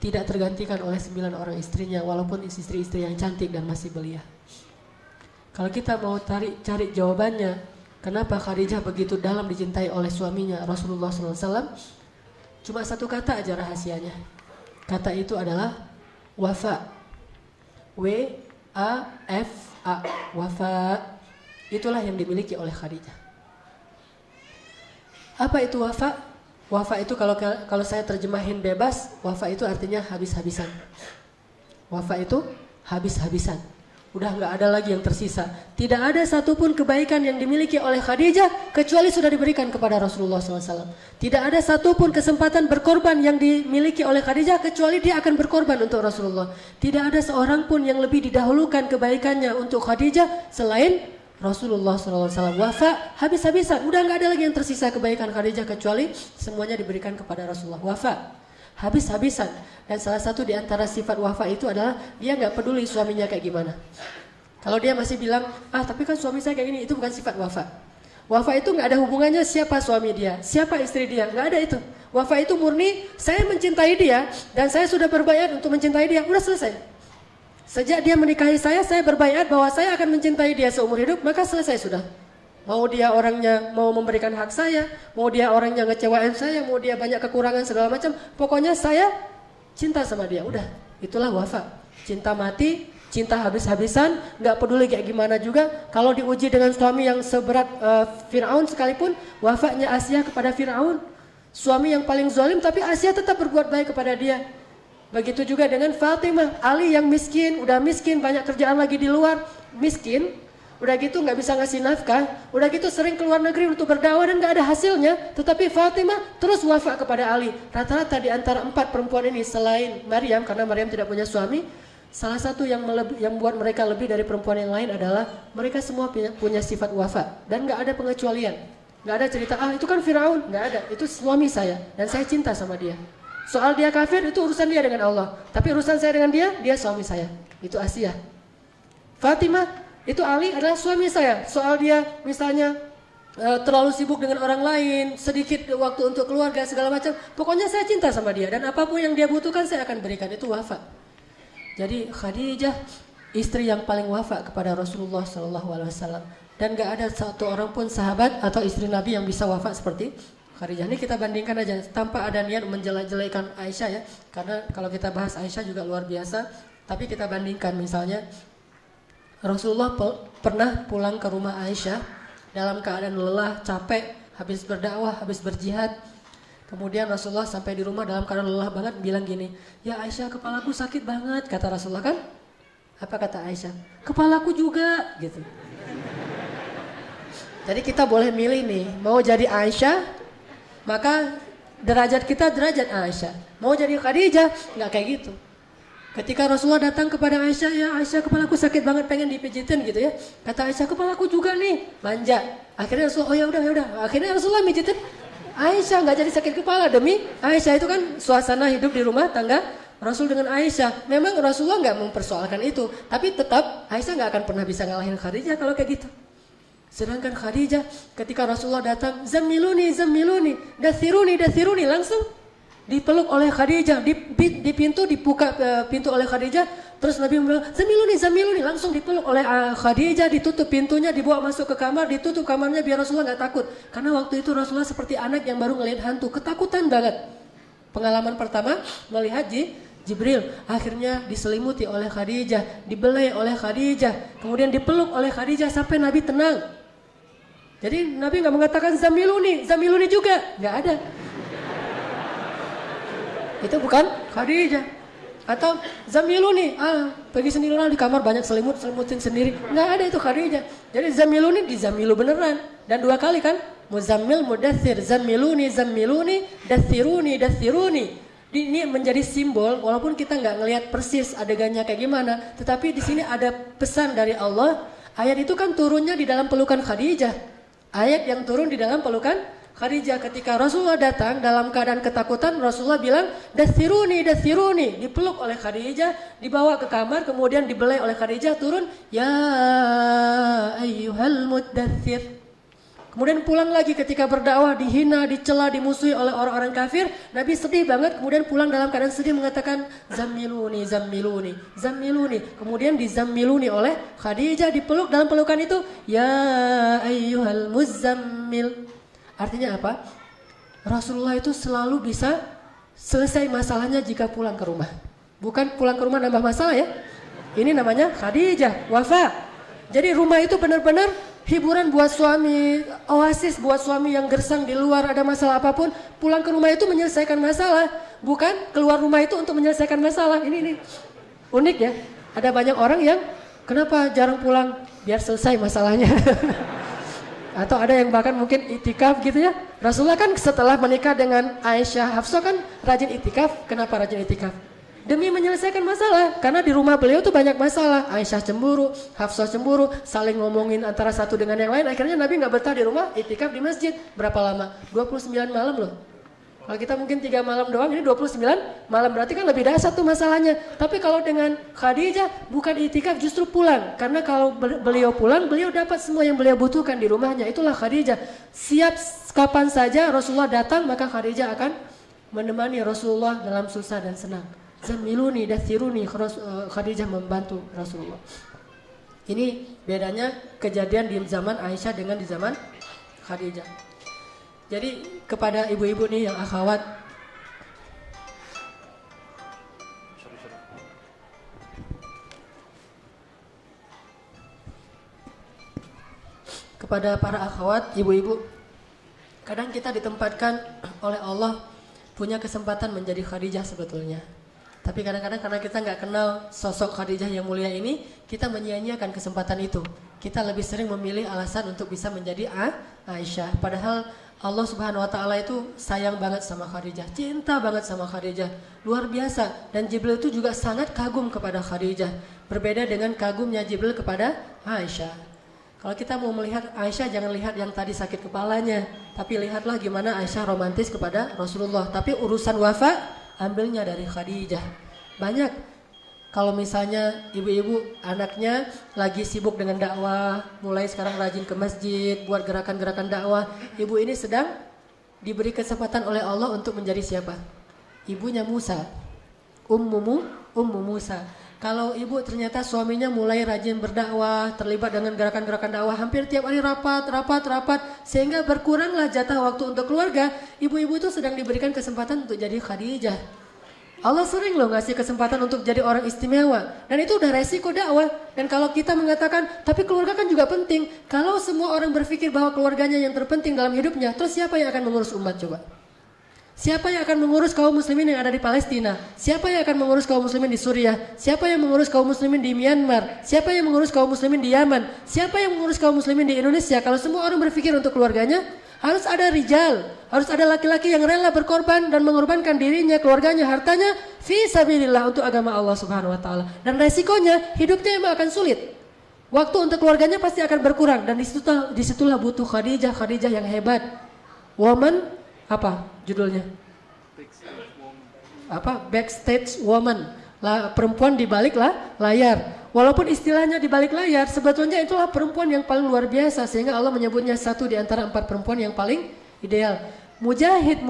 tidak tergantikan oleh 9 orang istrinya, walaupun istri-istri yang cantik dan masih belia. Kalau kita mau cari jawabannya, kenapa Khadijah begitu dalam dicintai oleh suaminya Rasulullah SAW? Cuma satu kata aja rahasianya. Kata itu adalah wafa. W-A-F-A, wafa. Itulah yang dimiliki oleh Khadijah. Apa itu wafa? Wafa itu kalau saya terjemahin bebas, wafa itu artinya habis-habisan. Wafa itu habis-habisan. Udah nggak ada lagi yang tersisa. Tidak ada satupun kebaikan yang dimiliki oleh Khadijah kecuali sudah diberikan kepada Rasulullah SAW. Tidak ada satupun kesempatan berkorban yang dimiliki oleh Khadijah kecuali dia akan berkorban untuk Rasulullah. Tidak ada seorang pun yang lebih didahulukan kebaikannya untuk Khadijah selain Rasulullah SAW. Wafa habis-habisan. Udah nggak ada lagi yang tersisa kebaikan Khadijah kecuali semuanya diberikan kepada Rasulullah. Wafa habis-habisan. Dan salah satu di antara sifat wafa itu adalah dia nggak peduli suaminya kayak gimana. Kalau dia masih bilang, tapi kan suami saya kayak gini, itu bukan sifat wafa. Wafa itu nggak ada hubungannya siapa suami dia, siapa istri dia, nggak ada itu. Wafa itu murni, saya mencintai dia dan saya sudah berbaiat untuk mencintai dia, udah selesai. Sejak dia menikahi saya berbaiat bahwa saya akan mencintai dia seumur hidup, maka selesai sudah. Mau dia orangnya mau memberikan hak saya, mau dia orangnya ngecewain saya, mau dia banyak kekurangan segala macam, pokoknya saya cinta sama dia, udah. Itulah wafa. Cinta mati, cinta habis-habisan, nggak peduli kayak gimana juga. Kalau diuji dengan suami yang seberat Fir'aun sekalipun, wafanya Asia kepada Fir'aun. Suami yang paling zalim tapi Asia tetap berbuat baik kepada dia. Begitu juga dengan Fatimah, Ali yang miskin, udah miskin, banyak kerjaan lagi di luar, miskin. Udah gitu nggak bisa ngasih nafkah, udah gitu sering keluar negeri untuk berdakwah dan nggak ada hasilnya. Tetapi Fatimah terus wafa kepada Ali. Rata-rata di antara 4 perempuan ini selain Maryam, karena Maryam tidak punya suami, salah satu yang membuat mereka lebih dari perempuan yang lain adalah mereka semua punya sifat wafa dan nggak ada pengecualian. Nggak ada cerita itu kan Firaun, nggak ada. Itu suami saya dan saya cinta sama dia. Soal dia kafir itu urusan dia dengan Allah. Tapi urusan saya dengan dia suami saya. Itu Asia. Fatimah. Itu Ali adalah suami saya. Soal dia misalnya terlalu sibuk dengan orang lain, sedikit waktu untuk keluarga segala macam. Pokoknya saya cinta sama dia dan apapun yang dia butuhkan saya akan berikan. Itu wafa. Jadi Khadijah istri yang paling wafa kepada Rasulullah SAW. Dan gak ada satu orang pun sahabat atau istri Nabi yang bisa wafa seperti Khadijah. Ini kita bandingkan aja tanpa ada niat menjelek-jelekan Aisyah ya. Karena kalau kita bahas Aisyah juga luar biasa. Tapi kita bandingkan misalnya Rasulullah pernah pulang ke rumah Aisyah dalam keadaan lelah, capek, habis berdakwah, habis berjihad. Kemudian Rasulullah sampai di rumah dalam keadaan lelah banget bilang gini, "Ya Aisyah, kepalaku sakit banget," kata Rasulullah kan? Apa kata Aisyah? "Kepalaku juga," gitu. Jadi kita boleh milih nih, mau jadi Aisyah, maka derajat kita derajat Aisyah. Mau jadi Khadijah, nggak kayak gitu. Ketika Rasulullah datang kepada Aisyah, "Ya Aisyah, kepalaku sakit banget, pengen dipijitin," gitu ya. Kata Aisyah, "Kepalaku juga nih," manja. Akhirnya Rasulullah, "Oh ya udah. Akhirnya Rasulullah mijitin Aisyah, nggak jadi sakit kepala demi Aisyah. Itu kan suasana hidup di rumah tangga Rasul dengan Aisyah. Memang Rasulullah nggak mempersoalkan itu, tapi tetap Aisyah nggak akan pernah bisa ngalahin Khadijah kalau kayak gitu. Sedangkan Khadijah ketika Rasulullah datang, "Zammiluni, dathiruni," langsung dipeluk oleh Khadijah, di pintu dibuka pintu oleh Khadijah, terus Nabi bilang, "Zamiluni," langsung dipeluk oleh Khadijah, ditutup pintunya, dibawa masuk ke kamar, ditutup kamarnya biar Rasulullah nggak takut. Karena waktu itu Rasulullah seperti anak yang baru ngelihat hantu, ketakutan banget. Pengalaman pertama melihat Jibril, akhirnya diselimuti oleh Khadijah, dibelai oleh Khadijah, kemudian dipeluk oleh Khadijah sampai Nabi tenang. Jadi Nabi nggak mengatakan Zamiluni juga, nggak ada. Itu bukan Khadijah. Atau Zamiluni, pergi sendirilah di kamar banyak selimutin sendiri. Nggak ada itu Khadijah. Jadi Zamiluni dizamilu beneran. Dan 2 kali kan, Muzammil, Mudaththir, Zamiluni, Dathiruni. Ini menjadi simbol, walaupun kita nggak ngelihat persis adegannya kayak gimana, tetapi di sini ada pesan dari Allah. Ayat itu kan turunnya di dalam pelukan Khadijah. Ayat yang turun di dalam pelukan Khadijah. Ketika Rasulullah datang dalam keadaan ketakutan, Rasulullah bilang, Dathiruni, dipeluk oleh Khadijah, dibawa ke kamar, kemudian dibelai oleh Khadijah, turun, "Ya ayyuhal muddaththir." Kemudian pulang lagi ketika berdakwah, dihina, dicela, dimusuhi oleh orang-orang kafir. Nabi sedih banget, kemudian pulang dalam keadaan sedih mengatakan, Zammiluni. Kemudian dizammiluni oleh Khadijah, dipeluk dalam pelukan itu, "Ya ayyuhal muzammil." Artinya apa? Rasulullah itu selalu bisa selesai masalahnya jika pulang ke rumah. Bukan pulang ke rumah nambah masalah ya. Ini namanya Khadijah, wafa. Jadi rumah itu benar-benar hiburan buat suami, oasis buat suami yang gersang di luar, ada masalah apapun, pulang ke rumah itu menyelesaikan masalah, bukan keluar rumah itu untuk menyelesaikan masalah. Ini unik ya. Ada banyak orang yang kenapa jarang pulang, biar selesai masalahnya. Atau ada yang bahkan mungkin itikaf gitu ya. Rasulullah kan setelah menikah dengan Aisyah Hafsah kan rajin itikaf. Kenapa rajin itikaf? Demi menyelesaikan masalah. Karena di rumah beliau tuh banyak masalah. Aisyah cemburu, Hafsah cemburu, saling ngomongin antara satu dengan yang lain. Akhirnya Nabi gak betah di rumah, itikaf di masjid. Berapa lama? 29 malam loh. Kalau kita mungkin 3 malam doang, ini 29 malam, berarti kan lebih dahsyat tuh masalahnya. Tapi kalau dengan Khadijah bukan itikaf, justru pulang. Karena kalau beliau pulang, beliau dapat semua yang beliau butuhkan di rumahnya. Itulah Khadijah. Siap kapan saja Rasulullah datang, maka Khadijah akan menemani Rasulullah dalam susah dan senang. Zamiluni dathiruni, Khadijah membantu Rasulullah. Ini bedanya kejadian di zaman Aisyah dengan di zaman Khadijah. Jadi kepada ibu-ibu nih yang akhwat, kepada para akhwat, ibu-ibu, kadang kita ditempatkan oleh Allah punya kesempatan menjadi Khadijah sebetulnya. Tapi kadang-kadang karena kita nggak kenal sosok Khadijah yang mulia ini, kita menyia-nyiakan kesempatan itu. Kita lebih sering memilih alasan untuk bisa menjadi Aisyah. Padahal Allah Subhanahu wa taala itu sayang banget sama Khadijah, cinta banget sama Khadijah, luar biasa. Dan Jibril itu juga sangat kagum kepada Khadijah. Berbeda dengan kagumnya Jibril kepada Aisyah. Kalau kita mau melihat Aisyah, jangan lihat yang tadi sakit kepalanya, tapi lihatlah gimana Aisyah romantis kepada Rasulullah. Tapi urusan wafa ambilnya dari Khadijah. Banyak. Kalau misalnya ibu-ibu anaknya lagi sibuk dengan dakwah, mulai sekarang rajin ke masjid, buat gerakan-gerakan dakwah, ibu ini sedang diberi kesempatan oleh Allah untuk menjadi siapa? Ibunya Musa, Ummu Musa. Kalau ibu ternyata suaminya mulai rajin berdakwah, terlibat dengan gerakan-gerakan dakwah, hampir tiap hari rapat, sehingga berkuranglah jatah waktu untuk keluarga, ibu-ibu itu sedang diberikan kesempatan untuk jadi Khadijah. Allah sering loh ngasih kesempatan untuk jadi orang istimewa. Dan itu udah resiko dakwah. Dan kalau kita mengatakan, tapi keluarga kan juga penting. Kalau semua orang berpikir bahwa keluarganya yang terpenting dalam hidupnya, terus siapa yang akan mengurus umat coba? Siapa yang akan mengurus kaum muslimin yang ada di Palestina? Siapa yang akan mengurus kaum muslimin di Suriah? Siapa yang mengurus kaum muslimin di Myanmar? Siapa yang mengurus kaum muslimin di Yaman? Siapa yang mengurus kaum muslimin di Indonesia? Kalau semua orang berpikir untuk keluarganya, harus ada rijal, harus ada laki-laki yang rela berkorban dan mengorbankan dirinya, keluarganya, hartanya fi sabilillah untuk agama Allah Subhanahu wa taala. Dan resikonya hidupnya emang akan sulit. Waktu untuk keluarganya pasti akan berkurang dan disitulah butuh Khadijah yang hebat. Woman apa judulnya? Backstage woman. Perempuan di balik layar. Walaupun istilahnya di balik layar, sebetulnya itulah perempuan yang paling luar biasa, sehingga Allah menyebutnya satu di antara 4 perempuan yang paling ideal. Mujahid,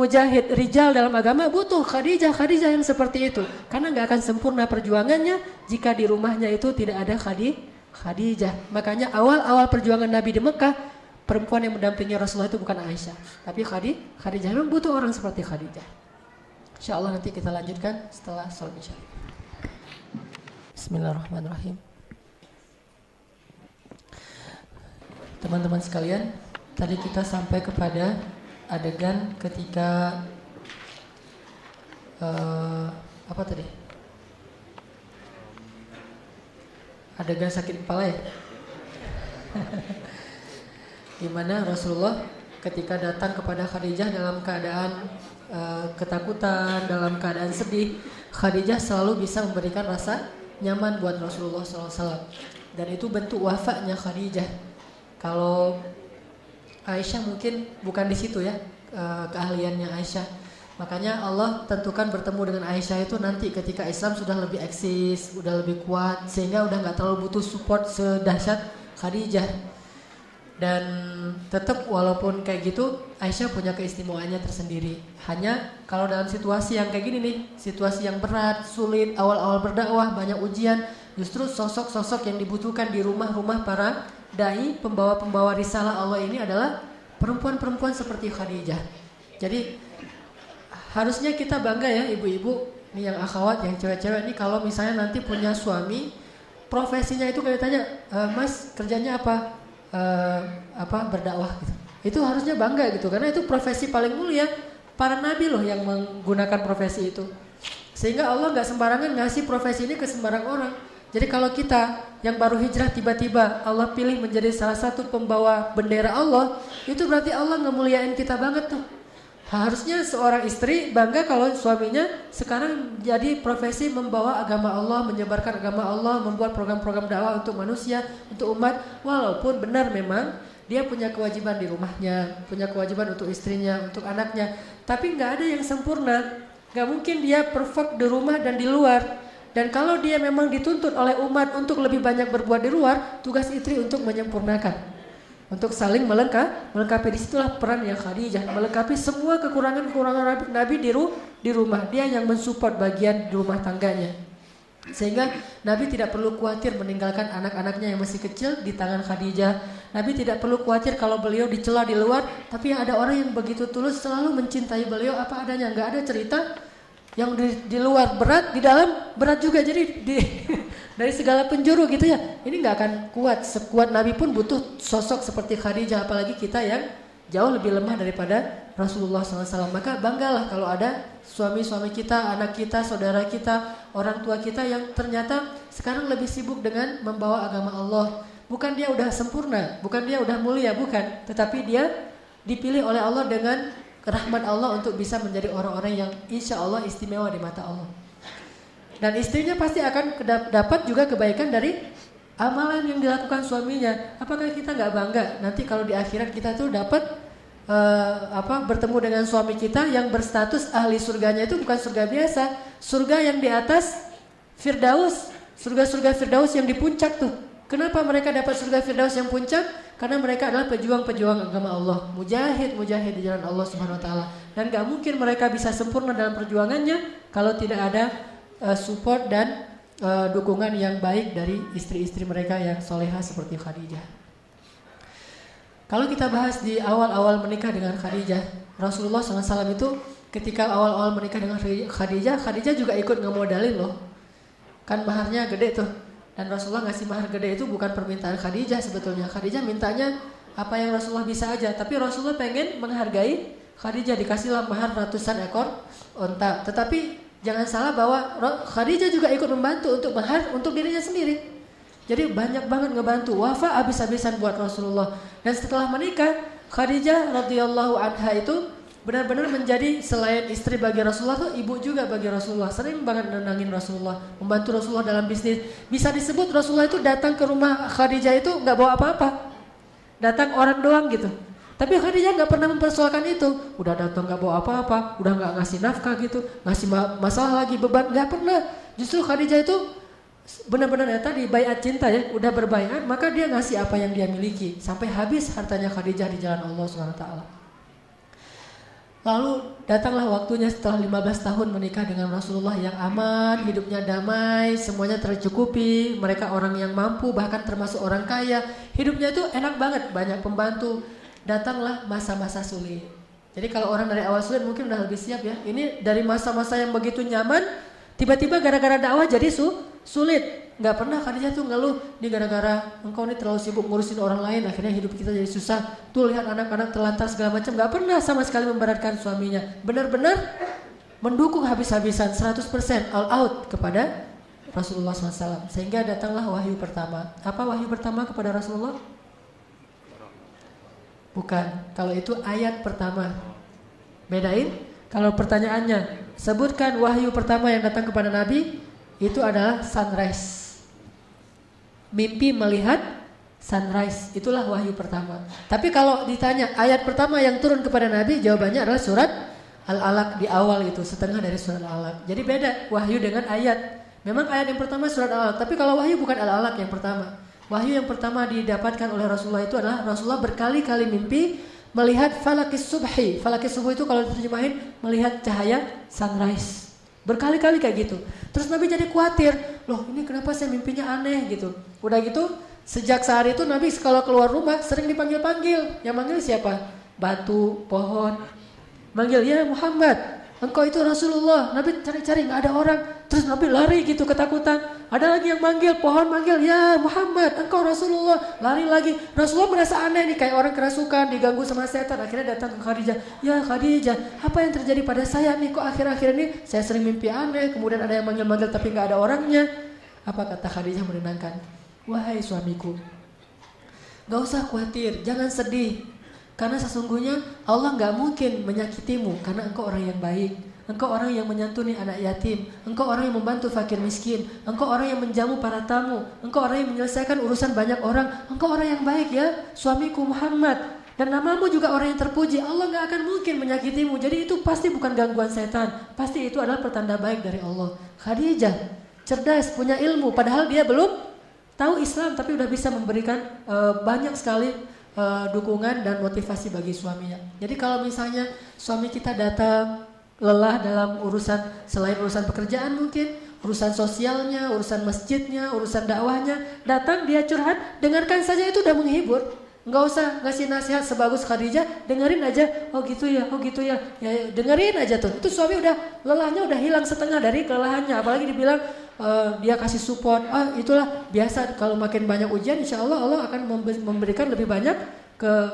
rijal dalam agama butuh Khadijah yang seperti itu. Karena gak akan sempurna perjuangannya jika di rumahnya itu tidak ada Khadijah. Makanya awal-awal perjuangan Nabi di Mekah, perempuan yang mendampingi Rasulullah itu bukan Aisyah, tapi Khadijah. Memang butuh orang seperti Khadijah. InsyaAllah nanti kita lanjutkan setelah sholat isya. Bismillahirrahmanirrahim. Teman-teman sekalian, tadi kita sampai kepada adegan ketika apa tadi? Adegan sakit kepala ya? Gimana Rasulullah ketika datang kepada Khadijah dalam keadaan ketakutan, dalam keadaan sedih, Khadijah selalu bisa memberikan rasa nyaman buat Rasulullah SAW. Dan itu bentuk wafanya Khadijah. Kalau Aisyah mungkin bukan di situ ya keahliannya Aisyah. Makanya Allah tentukan bertemu dengan Aisyah itu nanti ketika Islam sudah lebih eksis, sudah lebih kuat, sehingga udah gak terlalu butuh support sedahsyat Khadijah. Dan tetap walaupun kayak gitu, Aisyah punya keistimewaannya tersendiri. Hanya kalau dalam situasi yang kayak gini nih, situasi yang berat, sulit, awal-awal berdakwah, banyak ujian, justru sosok-sosok yang dibutuhkan di rumah-rumah para dai, pembawa-pembawa risalah Allah ini adalah perempuan-perempuan seperti Khadijah. Jadi harusnya kita bangga ya ibu-ibu, nih yang akhwat, yang cewek-cewek nih, kalau misalnya nanti punya suami profesinya itu kayak tanya, Mas kerjanya apa? Berdakwah gitu. Itu harusnya bangga gitu, karena itu profesi paling mulia. Para nabi loh yang menggunakan profesi itu. Sehingga Allah nggak sembarangan ngasih profesi ini ke sembarang orang. Jadi kalau kita yang baru hijrah tiba-tiba Allah pilih menjadi salah satu pembawa bendera Allah, itu berarti Allah ngemuliain kita banget tuh. Harusnya seorang istri bangga kalau suaminya sekarang jadi profesi membawa agama Allah, menyebarkan agama Allah, membuat program-program dakwah untuk manusia, untuk umat. Walaupun benar memang dia punya kewajiban di rumahnya, punya kewajiban untuk istrinya, untuk anaknya. Tapi nggak ada yang sempurna. Nggak mungkin dia perfect di rumah dan di luar. Dan kalau dia memang dituntut oleh umat untuk lebih banyak berbuat di luar, tugas istri untuk menyempurnakan. Untuk saling melengkapi. Disitulah peran yang Khadijah, melengkapi semua kekurangan Nabi di rumah. Dia yang mensupport bagian di rumah tangganya. Sehingga Nabi tidak perlu khawatir meninggalkan anak-anaknya yang masih kecil di tangan Khadijah. Nabi tidak perlu khawatir kalau beliau dicela di luar, tapi ada orang yang begitu tulus selalu mencintai beliau apa adanya. Nggak ada cerita yang di luar berat, di dalam berat juga. Jadi dari segala penjuru gitu ya. Ini nggak akan kuat. Sekuat Nabi pun butuh sosok seperti Khadijah, apalagi kita yang jauh lebih lemah daripada Rasulullah SAW. Maka banggalah kalau ada suami-suami kita, anak kita, saudara kita, orang tua kita yang ternyata sekarang lebih sibuk dengan membawa agama Allah. Bukan dia udah sempurna, bukan dia udah mulia, bukan. Tetapi dia dipilih oleh Allah dengan rahmat Allah untuk bisa menjadi orang-orang yang insya Allah istimewa di mata Allah. Dan istrinya pasti akan dapat juga kebaikan dari amalan yang dilakukan suaminya. Apakah kita nggak bangga nanti kalau di akhirat kita tuh dapat bertemu dengan suami kita yang berstatus ahli surganya? Itu bukan surga biasa, surga yang di atas Firdaus, surga-surga Firdaus yang di puncak tuh. Kenapa mereka dapat surga Firdaus yang puncak? Karena mereka adalah pejuang-pejuang agama Allah, mujahid di jalan Allah Subhanahu wa taala. Dan gak mungkin mereka bisa sempurna dalam perjuangannya kalau tidak ada support dan dukungan yang baik dari istri-istri mereka yang solehah seperti Khadijah. Kalau kita bahas di awal-awal menikah dengan Khadijah, Rasulullah SAW itu ketika awal-awal menikah dengan Khadijah juga ikut ngemodalin loh. Kan maharnya gede tuh. Dan Rasulullah ngasih mahar gede itu bukan permintaan Khadijah sebetulnya. Khadijah mintanya apa yang Rasulullah bisa aja. Tapi Rasulullah pengen menghargai Khadijah, dikasihlah mahar ratusan ekor onta. Tetapi jangan salah bahwa Khadijah juga ikut membantu untuk mahar untuk dirinya sendiri. Jadi banyak banget ngebantu. Wafa habis-habisan buat Rasulullah. Dan setelah menikah, Khadijah radhiyallahu anha itu benar-benar menjadi selain istri bagi Rasulullah tuh ibu juga bagi Rasulullah. Sering banget nenangin Rasulullah, membantu Rasulullah dalam bisnis. Bisa disebut Rasulullah itu datang ke rumah Khadijah itu nggak bawa apa-apa, datang orang doang gitu. Tapi Khadijah nggak pernah mempersoalkan itu. Udah datang nggak bawa apa-apa, udah nggak ngasih nafkah gitu, ngasih masalah lagi beban, nggak pernah. Justru Khadijah itu benar-benar ya tadi baiat cinta ya, udah berbaiat maka dia ngasih apa yang dia miliki sampai habis hartanya Khadijah di jalan Allah Subhanahu wa taala. Lalu datanglah waktunya setelah 15 tahun menikah dengan Rasulullah yang aman, hidupnya damai, semuanya tercukupi, mereka orang yang mampu, bahkan termasuk orang kaya. Hidupnya itu enak banget, banyak pembantu. Datanglah masa-masa sulit. Jadi kalau orang dari awal sulit mungkin udah lebih siap ya. Ini dari masa-masa yang begitu nyaman, tiba-tiba gara-gara dakwah jadi sulit. Gak pernah Khadijah tuh ngeluh, ini gara-gara engkau ini terlalu sibuk ngurusin orang lain, akhirnya hidup kita jadi susah. Tuh lihat anak-anak terlantar segala macam. Gak pernah sama sekali memberatkan suaminya. Benar-benar mendukung habis-habisan 100% all out kepada Rasulullah SAW. Sehingga datanglah wahyu pertama. Apa wahyu pertama kepada Rasulullah? Bukan, kalau itu ayat pertama. Bedain, kalau pertanyaannya sebutkan wahyu pertama yang datang kepada Nabi, itu adalah sunrise. Mimpi melihat sunrise, itulah wahyu pertama. Tapi kalau ditanya ayat pertama yang turun kepada Nabi, jawabannya adalah surat Al-Alaq di awal itu, setengah dari surat Al-Alaq. Jadi beda wahyu dengan ayat. Memang ayat yang pertama surat Al-Alaq, tapi kalau wahyu bukan Al-Alaq yang pertama. Wahyu yang pertama didapatkan oleh Rasulullah itu adalah Rasulullah berkali-kali mimpi melihat falakis subhi. Falakis subuh itu kalau diterjemahin melihat cahaya sunrise. Berkali-kali kayak gitu. Terus Nabi jadi khawatir, loh ini kenapa saya mimpinya aneh gitu. Udah gitu, sejak saat itu Nabi kalau keluar rumah sering dipanggil-panggil. Yang manggil siapa? Batu, pohon. Manggil, ya Muhammad. engkau itu Rasulullah. Nabi cari-cari nggak ada orang. Terus Nabi lari gitu ketakutan. Ada lagi yang manggil, pohon manggil, ya Muhammad, engkau Rasulullah. Lari lagi. Rasulullah merasa aneh nih, kayak orang kerasukan, diganggu sama setan. Akhirnya datang ke Khadijah. Ya Khadijah, apa yang terjadi pada saya nih? Kok akhir-akhir ini saya sering mimpi aneh. Kemudian ada yang manggil-manggil tapi nggak ada orangnya. Apa kata Khadijah menenangkan? Wahai suamiku, gak usah khawatir, jangan sedih. Karena sesungguhnya Allah gak mungkin menyakitimu. Karena engkau orang yang baik. Engkau orang yang menyantuni anak yatim. Engkau orang yang membantu fakir miskin. Engkau orang yang menjamu para tamu. Engkau orang yang menyelesaikan urusan banyak orang. Engkau orang yang baik ya, suamiku Muhammad. Dan namamu juga orang yang terpuji. Allah gak akan mungkin menyakitimu. Jadi itu pasti bukan gangguan setan. Pasti itu adalah pertanda baik dari Allah. Khadijah cerdas, punya ilmu. Padahal dia belum tahu Islam, tapi udah bisa memberikan banyak sekali dukungan dan motivasi bagi suaminya. Jadi kalau misalnya suami kita datang lelah dalam urusan, selain urusan pekerjaan mungkin, urusan sosialnya, urusan masjidnya, urusan dakwahnya, datang dia curhat, dengarkan saja itu udah menghibur. Nggak usah ngasih nasihat sebagus Khadijah, dengerin aja. Oh gitu ya, ya dengerin aja tuh. Itu suami udah lelahnya udah hilang setengah dari kelelahannya. Apalagi dibilang dia kasih support. Itulah biasa kalau makin banyak ujian, insya Allah Allah akan memberikan lebih banyak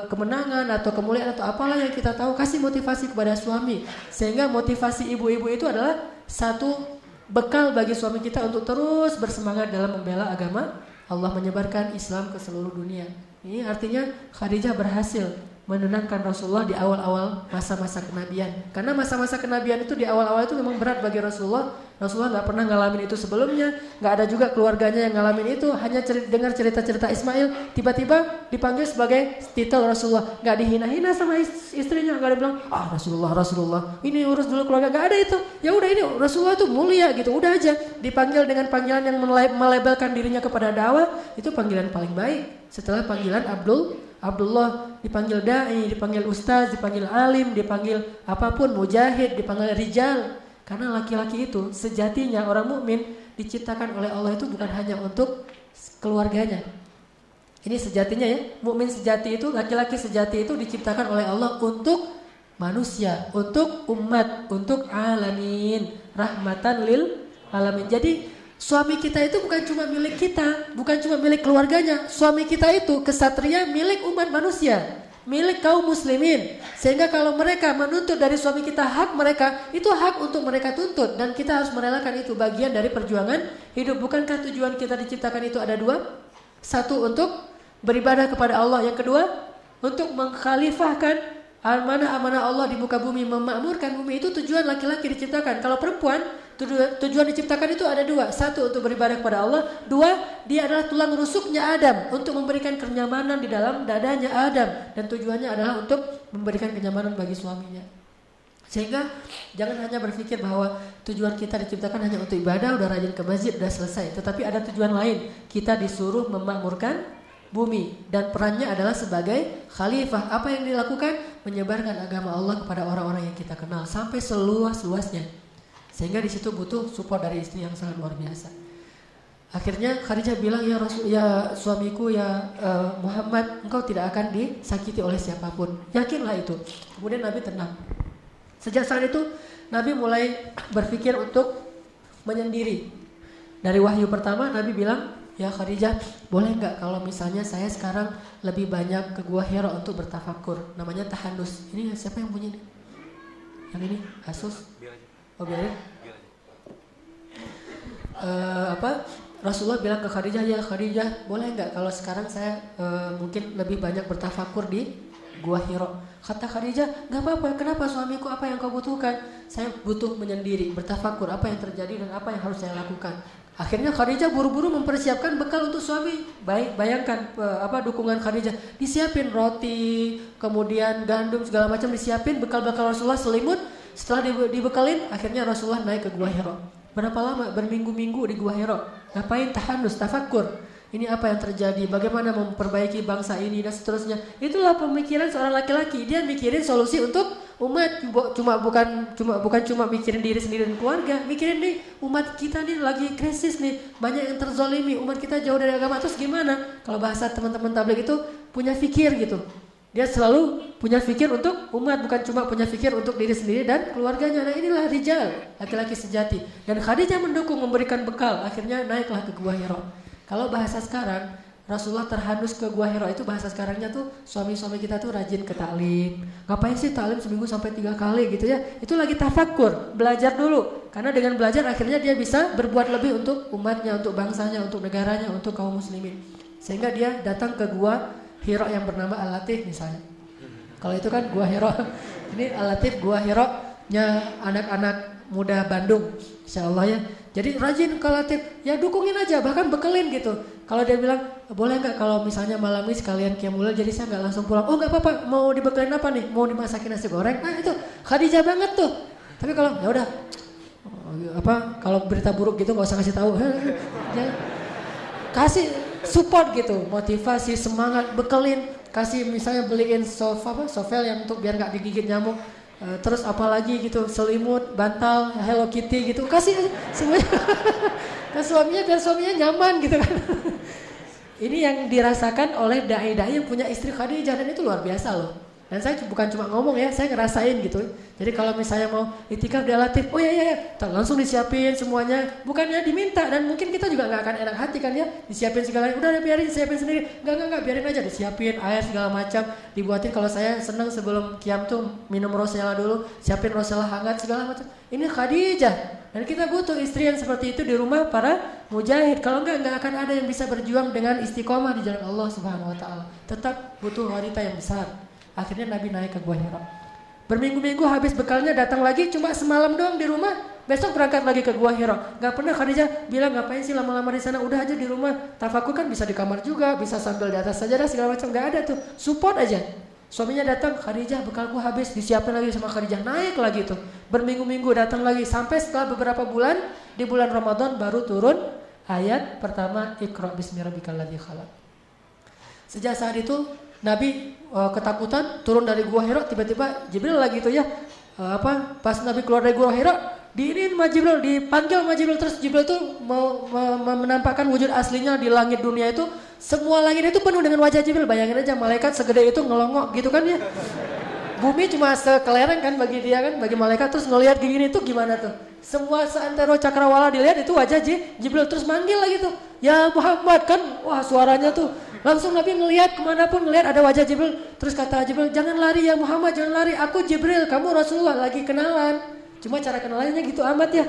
kemenangan atau kemuliaan atau apalah yang kita tahu. Kasih motivasi kepada suami, sehingga motivasi ibu-ibu itu adalah satu bekal bagi suami kita untuk terus bersemangat dalam membela agama Allah, menyebarkan Islam ke seluruh dunia. Ini artinya Khadijah berhasil menenangkan Rasulullah di awal-awal masa-masa kenabian. Karena masa-masa kenabian itu di awal-awal itu memang berat bagi Rasulullah. Rasulullah nggak pernah ngalamin itu sebelumnya, nggak ada juga keluarganya yang ngalamin itu. Hanya dengar cerita-cerita Ismail, tiba-tiba dipanggil sebagai titel Rasulullah. Nggak dihina-hina sama istrinya, nggak ada bilang, Rasulullah, ini urus dulu keluarga, nggak ada itu. Ya udah, ini Rasulullah itu mulia gitu, udah aja. Dipanggil dengan panggilan yang melabelkan dirinya kepada dakwah, itu panggilan paling baik. Setelah panggilan Abdullah, dipanggil da'i, dipanggil ustaz, dipanggil alim, dipanggil apapun, mujahid, dipanggil rijal. Karena laki-laki itu sejatinya orang mukmin diciptakan oleh Allah itu bukan hanya untuk keluarganya. Ini sejatinya ya, mukmin sejati itu, laki-laki sejati itu diciptakan oleh Allah untuk manusia, untuk umat, untuk alamin, rahmatan lil alamin. Jadi suami kita itu bukan cuma milik kita, bukan cuma milik keluarganya. Suami kita itu kesatria milik umat manusia, milik kaum muslimin. Sehingga kalau mereka menuntut dari suami kita hak mereka, itu hak untuk mereka tuntut. Dan kita harus merelakan itu, bagian dari perjuangan hidup. Bukankah tujuan kita diciptakan itu ada dua? Satu, untuk beribadah kepada Allah. Yang kedua, untuk mengkhalifahkan amanah-amanah Allah di muka bumi, memakmurkan bumi. Itu tujuan laki-laki diciptakan. Kalau perempuan, tujuan diciptakan itu ada dua. Satu, untuk beribadah kepada Allah. Dua, dia adalah tulang rusuknya Adam, untuk memberikan kenyamanan di dalam dadanya Adam. Dan tujuannya adalah untuk memberikan kenyamanan bagi suaminya. Sehingga jangan hanya berpikir bahwa tujuan kita diciptakan hanya untuk ibadah, udah rajin ke masjid, udah selesai. Tetapi ada tujuan lain. Kita disuruh memakmurkan bumi, dan perannya adalah sebagai khalifah. Apa yang dilakukan? Menyebarkan agama Allah kepada orang-orang yang kita kenal sampai seluas-luasnya. Sehingga di situ butuh support dari istri yang sangat luar biasa. Akhirnya Khadijah bilang, ya Rasul, ya suamiku, ya Muhammad, engkau tidak akan disakiti oleh siapapun. Yakinlah itu. Kemudian Nabi tenang. Sejak saat itu Nabi mulai berpikir untuk menyendiri. Dari wahyu pertama Nabi bilang, ya Khadijah, boleh nggak kalau misalnya saya sekarang lebih banyak ke Gua Hira untuk bertafakur. Namanya tahandus. Ini siapa yang punya ini? Yang ini? Asus? Oh biarin. Rasulullah bilang ke Khadijah, ya Khadijah, boleh nggak kalau sekarang saya mungkin lebih banyak bertafakur di Gua Hira. Kata Khadijah, nggak apa-apa. Kenapa suamiku? Apa yang kau butuhkan? Saya butuh menyendiri, bertafakur apa yang terjadi dan apa yang harus saya lakukan. Akhirnya Khadijah buru-buru mempersiapkan bekal untuk suami. Baik, bayangkan dukungan Khadijah. Disiapin roti, kemudian gandum segala macam disiapin, bekal-bekal Rasulullah, selimut. Setelah dibekalin, akhirnya Rasulullah naik ke Gua Hira. Berapa lama? Berminggu-minggu di Gua Hira. Ngapain? Tahandus, tafakur. Ini apa yang terjadi? Bagaimana memperbaiki bangsa ini dan seterusnya. Itulah pemikiran seorang laki-laki. Dia mikirin solusi untuk umat, bukan cuma mikirin diri sendiri dan keluarga, mikirin nih umat kita nih lagi krisis nih, banyak yang terzolimi, umat kita jauh dari agama, terus gimana? Kalau bahasa teman-teman tabligh itu punya fikir gitu, Dia selalu punya pikir untuk umat, bukan cuma punya pikir untuk diri sendiri dan keluarganya. Nah inilah rijal, laki-laki sejati. Dan Khadijah mendukung, memberikan bekal. Akhirnya naiklah ke Gua Hira. Kalau bahasa sekarang, Rasulullah terhadus ke Gua Hira itu bahasa sekarangnya tuh suami-suami kita tuh rajin ke taklim. Ngapain sih taklim seminggu sampai 3 kali gitu ya? Itu lagi tafakur, belajar dulu. Karena dengan belajar akhirnya dia bisa berbuat lebih untuk umatnya, untuk bangsanya, untuk negaranya, untuk kaum muslimin. Sehingga dia datang ke Gua Hira yang bernama Al-Latif misalnya. Kalau itu kan Gua Hira. Ini Al-Latif Gua Hira-nya anak-anak muda Bandung. Insyaallah ya. Jadi rajin ke Latif. Ya dukungin aja, bahkan bekelin gitu. Kalau dia bilang, boleh nggak kalau misalnya malam ini sekalian qiyamul lail, jadi saya nggak langsung pulang. Oh nggak apa-apa, mau dibekelin apa nih? Mau dimasakin nasi goreng? Nah itu Khadijah banget tuh. Tapi kalau ya udah, kalau berita buruk gitu nggak usah kasih tahu. Ya, kasih support gitu, motivasi, semangat, bekelin, kasih misalnya beliin sovel yang untuk biar nggak digigit nyamuk, terus apalagi gitu, selimut, bantal, Hello Kitty gitu, kasih semuanya. Ke suaminya biar suaminya nyaman gitu kan. Ini yang dirasakan oleh dai-dai yang punya istri Khadijah dan itu luar biasa loh. Dan saya bukan cuma ngomong ya, saya ngerasain gitu. Jadi kalau misalnya mau itikaf di Al-Latif, oh iya, langsung disiapin semuanya. Bukannya diminta dan mungkin kita juga nggak akan enak hati kan ya, disiapin segala, udah biarin siapin sendiri. Nggak, biarin aja disiapin air segala macam, dibuatin. Kalau saya senang sebelum qiyam tuh minum rosella dulu, siapin rosella hangat segala macam. Ini Khadijah dan kita butuh istri yang seperti itu di rumah para mujahid. Kalau nggak akan ada yang bisa berjuang dengan istiqomah di jalan Allah Subhanahu Wa Taala. Tetap butuh wanita yang besar. Akhirnya Nabi naik ke Gua Hira. Berminggu-minggu habis bekalnya datang lagi cuma semalam doang di rumah. Besok berangkat lagi ke Gua Hira. Gak pernah Khadijah bilang ngapain sih lama-lama di sana. Udah aja di rumah. Tafakur kan bisa di kamar juga. Bisa sambil di atas sajadah segala macam. Gak ada tuh. Support aja. Suaminya datang. Khadijah bekalku habis. Disiapin lagi sama Khadijah. Naik lagi tuh. Berminggu-minggu datang lagi. Sampai setelah beberapa bulan. Di bulan Ramadan baru turun ayat pertama. Iqra bismi rabbikal ladzi khalaq. Sejak saat itu Nabi ketakutan turun dari Gua Hira, tiba-tiba Jibril lagi itu ya, pas Nabi keluar dari Gua Hira, diinin sama Jibril, dipanggil sama Jibril, terus Jibril tuh mau menampakkan wujud aslinya di langit dunia itu, semua langit itu penuh dengan wajah Jibril. Bayangin aja malaikat segede itu ngelongok gitu kan ya. Bumi cuma sekelereng kan bagi dia kan, bagi malaikat, terus ngelihat gini tuh gimana tuh. Semua seantero cakrawala dilihat itu wajah Jibril, terus manggil lagi tuh, ya Muhammad kan, wah suaranya tuh. Langsung Nabi ngelihat kemanapun ngelihat ada wajah Jibril. Terus kata Jibril, jangan lari ya Muhammad, jangan lari. Aku Jibril, kamu Rasulullah, lagi kenalan. Cuma cara kenalannya gitu amat ya.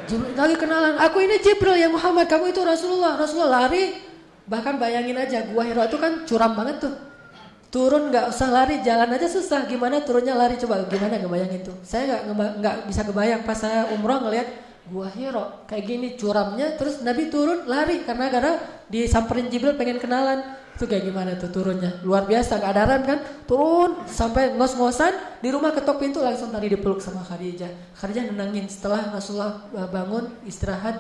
Jibril, lagi kenalan, aku ini Jibril ya Muhammad, kamu itu Rasulullah. Rasulullah lari. Bahkan bayangin aja, Gua Hira itu kan curam banget tuh. Turun nggak usah lari, jalan aja susah. Gimana turunnya lari, coba gimana ngebayangin tuh. Saya nggak bisa kebayang pas saya umroh ngelihat Gua Hira kayak gini curamnya, terus Nabi turun lari karena disamperin Jibril pengen kenalan. Itu kayak gimana tuh turunnya, luar biasa, gak ada ran kan, turun sampai ngos-ngosan di rumah, ketok pintu langsung tadi dipeluk sama Khadijah. Khadijah nenangin. Setelah Rasulullah bangun istirahat,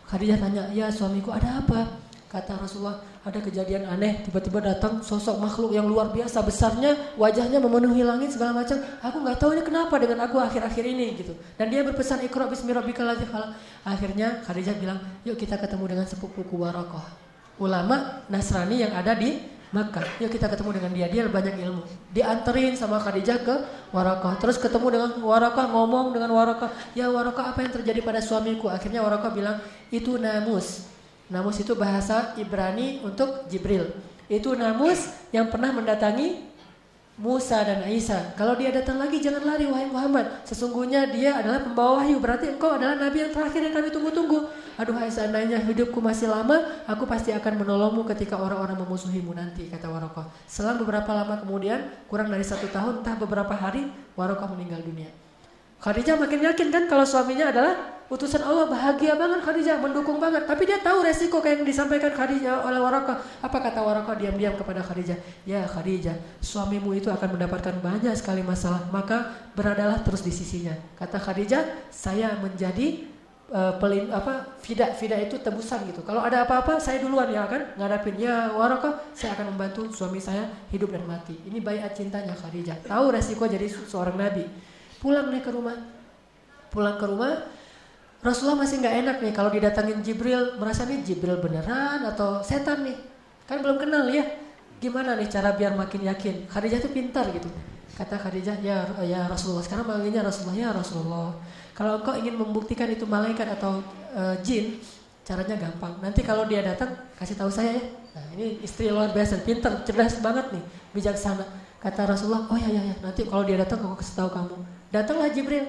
Khadijah tanya, ya suamiku ada apa? Kata Rasulullah, ada kejadian aneh, tiba-tiba datang sosok makhluk yang luar biasa besarnya, wajahnya memenuhi langit segala macam. Aku nggak tahu ini kenapa dengan aku akhir-akhir ini gitu. Dan dia berpesan Iqra bismi rabbikal ladzi khalaq. Akhirnya Khadijah bilang, yuk kita ketemu dengan sepupuku Waraqah, ulama Nasrani yang ada di Makkah. Yuk kita ketemu dengan dia banyak ilmu. Dianterin sama Khadijah ke Waraqah. Terus ketemu dengan Waraqah, ngomong dengan Waraqah, ya Waraqah apa yang terjadi pada suamiku? Akhirnya Waraqah bilang, itu namus. Namus itu bahasa Ibrani untuk Jibril. Itu namus yang pernah mendatangi Musa dan Isa. Kalau dia datang lagi jangan lari wahai Muhammad. Sesungguhnya dia adalah pembawa wahyu. Berarti engkau adalah nabi yang terakhir yang kami tunggu-tunggu. Aduhai seandainya hidupku masih lama, aku pasti akan menolongmu ketika orang-orang memusuhimu nanti, kata Waraqah. Selang beberapa lama kemudian, kurang dari 1 tahun, entah beberapa hari, Waraqah meninggal dunia. Khadijah makin yakin kan kalau suaminya adalah utusan Allah, bahagia banget Khadijah, mendukung banget. Tapi dia tahu resiko kayak yang disampaikan Khadijah oleh Waraqah. Apa kata Waraqah diam-diam kepada Khadijah? Ya Khadijah, suamimu itu akan mendapatkan banyak sekali masalah, maka beradalah terus di sisinya. Kata Khadijah, saya menjadi fida itu tebusan gitu. Kalau ada apa-apa saya duluan yang akan ngadapin. Ya Waraqah, saya akan membantu suami saya hidup dan mati. Ini baiat cintanya Khadijah. Tahu resiko jadi seorang nabi. Pulang ke rumah, Rasulullah masih nggak enak nih kalau didatangin Jibril, merasa nih Jibril beneran atau setan nih, kan belum kenal ya. gimana nih cara biar makin yakin? Khadijah tuh pintar gitu. Kata Khadijah, ya Rasulullah, sekarang manggilnya Rasulullah, ya Rasulullah. Kalau engkau ingin membuktikan itu malaikat atau jin, caranya gampang. Nanti kalau dia datang, kasih tahu saya ya. Nah, ini istri luar biasa, pintar, cerdas banget nih, bijaksana. Kata Rasulullah, oh ya, nanti kalau dia datang aku kasih tahu kamu. Datanglah Jibril.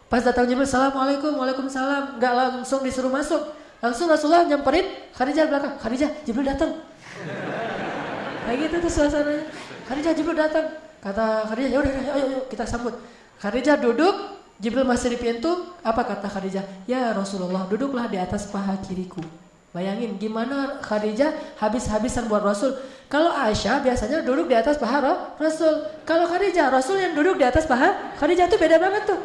Pas datang Jibril, Assalamualaikum, waalaikumsalam. Gak langsung disuruh masuk. Langsung Rasulullah nyamperin Khadijah belakang. Khadijah, Jibril datang. Kayak gitu tuh suasananya. Khadijah, Jibril datang. Kata Khadijah, ya udah, ayo kita sambut. Khadijah duduk, Jibril masih di pintu. Apa kata Khadijah? Ya Rasulullah, duduklah di atas paha kiriku. Bayangin gimana Khadijah habis-habisan buat Rasul. Kalau Aisyah biasanya duduk di atas paha Rasul. Kalau Khadijah, Rasul yang duduk di atas paha Khadijah tuh beda banget tuh.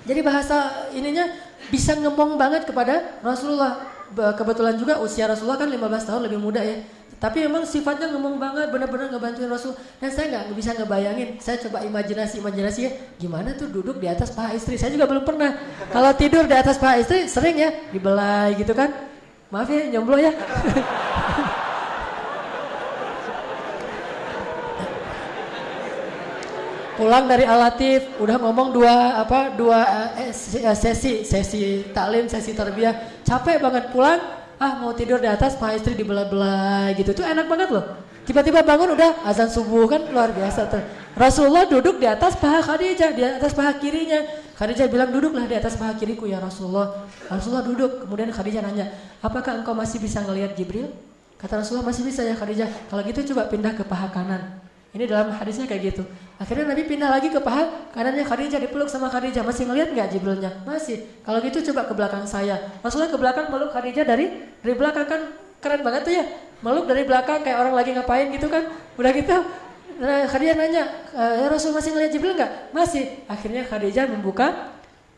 Jadi bahasa ininya bisa ngomong banget kepada Rasulullah. Kebetulan juga usia Rasulullah kan 15 tahun lebih muda ya. Tapi memang sifatnya ngomong banget, benar-benar ngebantuin Rasul. Dan saya nggak bisa ngebayangin. Saya coba imajinasi ya. Gimana tuh duduk di atas paha istri. Saya juga belum pernah. Kalau tidur di atas paha istri sering ya dibelai gitu kan. Maaf ya jomblo ya. Pulang dari Al-Latif udah ngomong dua sesi taklim, sesi tarbiyah. Capek banget pulang, mau tidur di atas paha istri dibelah-belah gitu. Tuh enak banget loh. Tiba-tiba bangun udah azan subuh kan luar biasa tuh. Rasulullah duduk di atas paha Khadijah, di atas paha kirinya. Khadijah bilang duduklah di atas paha kiriku ya Rasulullah. Rasulullah duduk, kemudian Khadijah nanya, apakah engkau masih bisa ngelihat Jibril? Kata Rasulullah masih bisa ya Khadijah. Kalau gitu coba pindah ke paha kanan. Ini dalam hadisnya kayak gitu. Akhirnya Nabi pindah lagi ke paha kanannya Khadijah, dipeluk sama Khadijah. Masih ngelihat nggak Jibrilnya? Masih. Kalau gitu coba ke belakang saya. Rasulullah ke belakang meluk Khadijah dari belakang kan keren banget tuh ya. Meluk dari belakang kayak orang lagi ngapain gitu kan. Udah gitu. Nah, Khadijah nanya, ya Rasul masih ngelihat Jibril nggak? Masih. Akhirnya Khadijah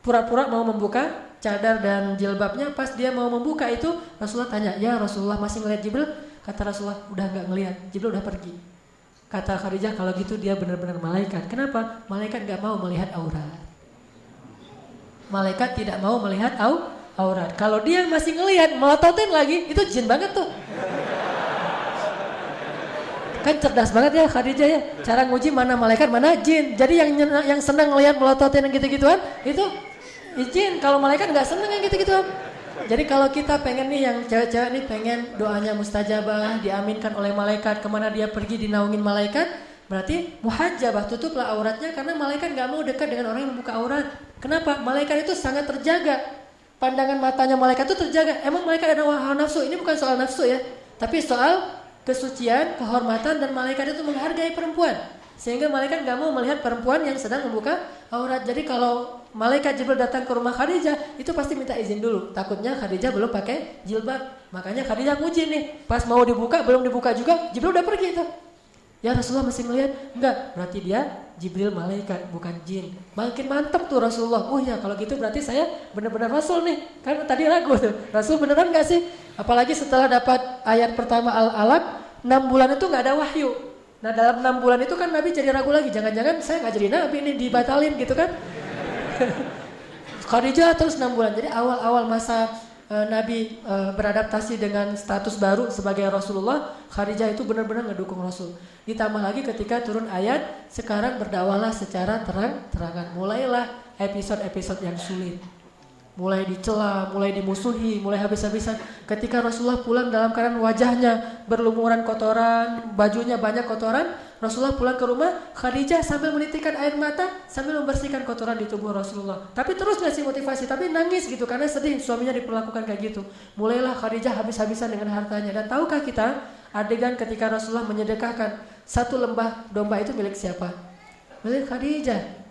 pura-pura mau membuka cadar dan jilbabnya. Pas dia mau membuka itu Rasulullah tanya, ya Rasulullah masih ngelihat Jibril? Kata Rasulullah udah nggak ngelihat, Jibril udah pergi. Kata Khadijah kalau gitu dia benar-benar malaikat. Kenapa? Malaikat nggak mau melihat aurat. Malaikat tidak mau melihat aurat. Kalau dia masih ngelihat melototin lagi, itu jin banget tuh. Kan cerdas banget ya Khadijah ya. Cara nguji mana malaikat mana jin. Jadi yang senang ngelihat melototin yang gitu-gituan itu jin. Kalau malaikat nggak senang yang gitu-gituan. Jadi kalau kita pengen nih yang cewek-cewek nih pengen doanya mustajabah, diaminkan oleh malaikat, kemana dia pergi dinaungin malaikat, berarti muhajabah, tutuplah auratnya karena malaikat nggak mau dekat dengan orang yang membuka aurat. Kenapa? Malaikat itu sangat terjaga. Pandangan matanya malaikat itu terjaga. Emang malaikat ada hawa nafsu? Ini bukan soal nafsu ya, tapi soal kesucian, kehormatan, dan malaikat itu menghargai perempuan. Sehingga malaikat nggak mau melihat perempuan yang sedang membuka aurat. Jadi kalau malaikat Jibril datang ke rumah Khadijah, itu pasti minta izin dulu. Takutnya Khadijah belum pakai jilbab. Makanya Khadijah nguji nih. Pas mau dibuka, belum dibuka juga, Jibril udah pergi tuh. Ya Rasulullah masih melihat? Enggak, berarti dia Jibril malaikat, bukan jin. Makin mantep tuh Rasulullah. Oh ya kalau gitu berarti saya benar-benar Rasul nih. Kan tadi ragu tuh, Rasul beneran gak sih? Apalagi setelah dapat ayat pertama Al-Alaq, 6 bulan itu gak ada wahyu. Nah dalam 6 bulan itu kan Nabi jadi ragu lagi. Jangan-jangan saya gak jadi Nabi ini, dibatalin gitu kan. Khadijah terus 6 bulan. Jadi awal-awal masa Nabi beradaptasi dengan status baru sebagai Rasulullah, Khadijah itu benar-benar ngedukung Rasul. Ditambah lagi ketika turun ayat, sekarang berdakwalah secara terang-terangan. Mulailah episode-episode yang sulit. Mulai dicela, mulai dimusuhi, mulai habis-habisan. Ketika Rasulullah pulang dalam keadaan wajahnya berlumuran kotoran, bajunya banyak kotoran, Rasulullah pulang ke rumah, Khadijah sambil menitikkan air mata, sambil membersihkan kotoran di tubuh Rasulullah. Tapi terus ngasih motivasi, tapi nangis gitu karena sedih suaminya diperlakukan kayak gitu. Mulailah Khadijah habis-habisan dengan hartanya. Dan tahukah kita adegan ketika Rasulullah menyedekahkan 1 lembah domba itu milik siapa? Milik Khadijah.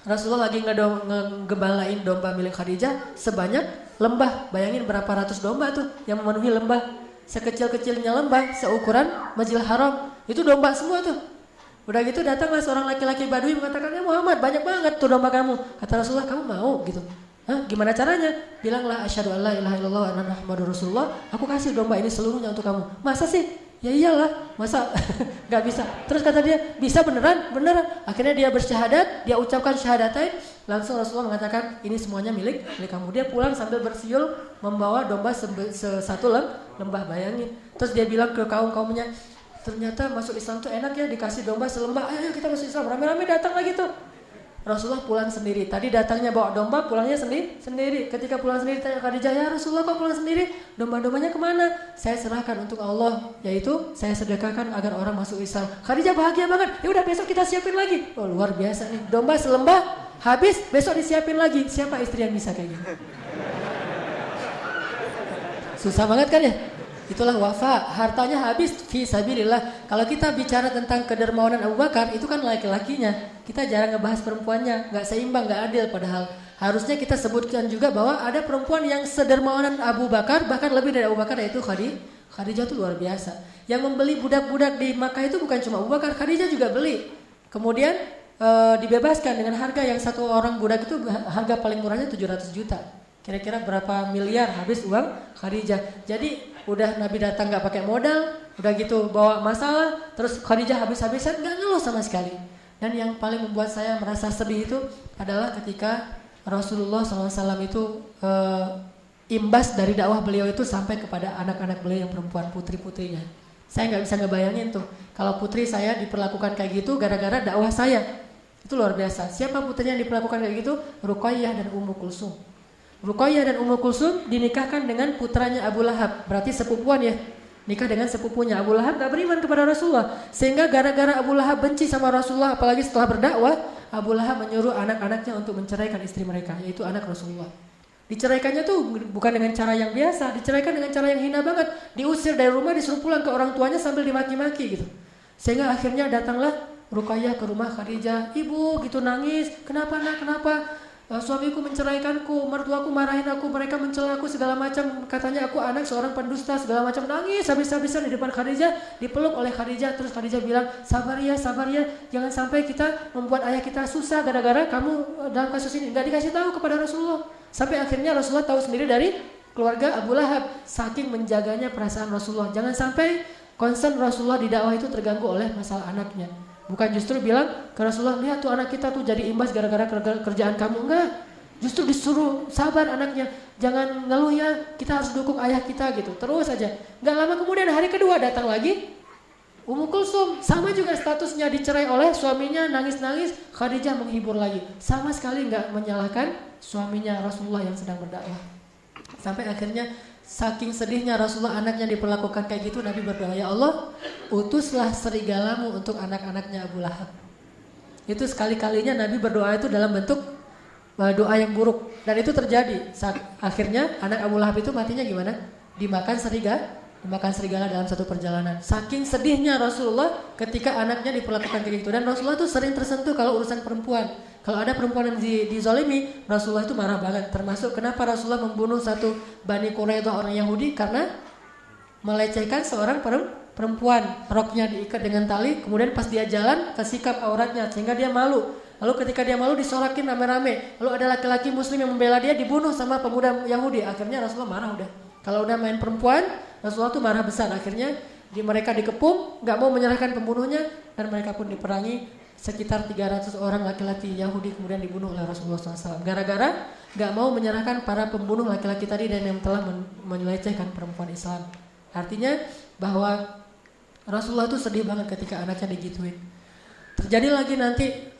Rasulullah lagi ngegembalain domba milik Khadijah sebanyak lembah. Bayangin berapa ratus domba tuh yang memenuhi lembah. Sekecil-kecilnya lembah, seukuran Masjidil Haram. Itu domba semua tuh. Udah gitu datanglah seorang laki-laki Badui mengatakan, ya Muhammad banyak banget tuh domba kamu. Kata Rasulullah, kamu mau gitu? Hah? Gimana caranya? Bilanglah asyhadu an la ilaha illallah wa anna muhammadar rasulullah. Aku kasih domba ini seluruhnya untuk kamu. Masa sih? Ya iyalah, masa gak bisa. Terus kata dia, bisa beneran? Beneran. Akhirnya dia bersyahadat, dia ucapkan syahadatain. Langsung Rasulullah mengatakan, ini semuanya milik kamu. Dia pulang sambil bersiul membawa domba 1 lembah, bayangin. Terus dia bilang ke kaum-kaumnya, ternyata masuk Islam tuh enak ya, dikasih domba selembah, ayo kita masuk Islam, rame-rame datang lagi tuh. Rasulullah pulang sendiri. Tadi datangnya bawa domba, pulangnya sendiri. Ketika pulang sendiri tanya Khadijah, ya Rasulullah kok pulang sendiri? Domba-dombanya kemana? Saya serahkan untuk Allah, yaitu saya sedekahkan agar orang masuk Islam. Khadijah bahagia banget. Ya udah besok kita siapin lagi. Oh luar biasa nih. Domba selembah habis, besok disiapin lagi. Siapa istri yang bisa kayak gitu? Susah banget kan ya? Itulah wafa, hartanya habis fi sabilillah. Kalau kita bicara tentang kedermawanan Abu Bakar, itu kan laki-lakinya. Kita jarang ngebahas perempuannya, nggak seimbang, nggak adil. Padahal harusnya kita sebutkan juga bahwa ada perempuan yang sedermawanan Abu Bakar, bahkan lebih dari Abu Bakar, yaitu Khadijah itu luar biasa. Yang membeli budak-budak di Makkah itu bukan cuma Abu Bakar, Khadijah juga beli. Kemudian dibebaskan dengan harga yang satu orang budak itu harga paling murahnya 700 juta. Kira-kira berapa miliar habis uang Khadijah. Jadi udah Nabi datang gak pakai modal, udah gitu bawa masalah, terus Khadijah habis-habisan gak ngeluh sama sekali. Dan yang paling membuat saya merasa sedih itu adalah ketika Rasulullah SAW itu imbas dari dakwah beliau itu sampai kepada anak-anak beliau yang perempuan, putri-putrinya. Saya gak bisa ngebayangin tuh, kalau putri saya diperlakukan kayak gitu gara-gara dakwah saya. Itu luar biasa. Siapa putrinya yang diperlakukan kayak gitu? Ruqayyah dan Ummu Kulsum. Ruqayyah dan Ummu Kulsum dinikahkan dengan putranya Abu Lahab, berarti sepupuan ya. Nikah dengan sepupunya. Abu Lahab gak beriman kepada Rasulullah, sehingga gara-gara Abu Lahab benci sama Rasulullah, apalagi setelah berdakwah, Abu Lahab menyuruh anak-anaknya untuk menceraikan istri mereka, yaitu anak Rasulullah. Diceraikannya tuh bukan dengan cara yang biasa, diceraikan dengan cara yang hina banget. Diusir dari rumah, disuruh pulang ke orang tuanya sambil dimaki-maki gitu. Sehingga akhirnya datanglah Ruqayyah ke rumah Khadijah. Ibu gitu nangis, kenapa nak, kenapa? Suamiku menceraikanku, mertuaku marahin aku, mereka mencela aku segala macam, katanya aku anak seorang pendusta segala macam. Nangis habis-habisan di depan Khadijah, dipeluk oleh Khadijah. Terus Khadijah bilang, sabar ya, jangan sampai kita membuat ayah kita susah gara-gara kamu dalam kasus ini. Gak dikasih tahu kepada Rasulullah. Sampai akhirnya Rasulullah tahu sendiri dari keluarga Abu Lahab, saking menjaganya perasaan Rasulullah. Jangan sampai concern Rasulullah di dakwah itu terganggu oleh masalah anaknya. Bukan justru bilang ke Rasulullah, lihat tuh anak kita tuh jadi imbas gara-gara kerjaan kamu. Enggak, justru disuruh sabar anaknya, jangan ngeluh ya, kita harus dukung ayah kita gitu. Terus aja. Enggak lama kemudian hari kedua datang lagi Ummu Kulsum, sama juga statusnya, dicerai oleh suaminya, nangis-nangis. Khadijah menghibur lagi, sama sekali enggak menyalahkan suaminya Rasulullah yang sedang berdakwah. Sampai akhirnya saking sedihnya Rasulullah anaknya diperlakukan kayak gitu, Nabi berdoa, ya Allah, utuslah serigalamu untuk anak-anaknya Abu Lahab. Itu sekali-kalinya Nabi berdoa itu dalam bentuk doa yang buruk. Dan itu terjadi. Akhirnya anak Abu Lahab itu matinya gimana? Dimakan serigala dalam satu perjalanan. Saking sedihnya Rasulullah ketika anaknya diperlakukan kayak gitu. Dan Rasulullah itu sering tersentuh kalau urusan perempuan. Kalau ada perempuan yang dizalimi, Rasulullah itu marah banget. Termasuk kenapa Rasulullah membunuh satu Bani Quraidah orang Yahudi, karena melecehkan seorang perempuan. Roknya diikat dengan tali, kemudian pas dia jalan kesikap auratnya sehingga dia malu. Lalu ketika dia malu disorakin rame-rame. Lalu ada laki-laki muslim yang membela dia, dibunuh sama pemuda Yahudi. Akhirnya Rasulullah marah udah. Kalau udah main perempuan, Rasulullah tuh marah besar. Akhirnya mereka dikepung, gak mau menyerahkan pembunuhnya, dan mereka pun diperangi. Sekitar 300 orang laki-laki Yahudi kemudian dibunuh oleh Rasulullah SAW. Gara-gara gak mau menyerahkan para pembunuh laki-laki tadi dan yang telah melecehkan perempuan Islam. Artinya bahwa Rasulullah itu sedih banget ketika anaknya digituin. Terjadi lagi nanti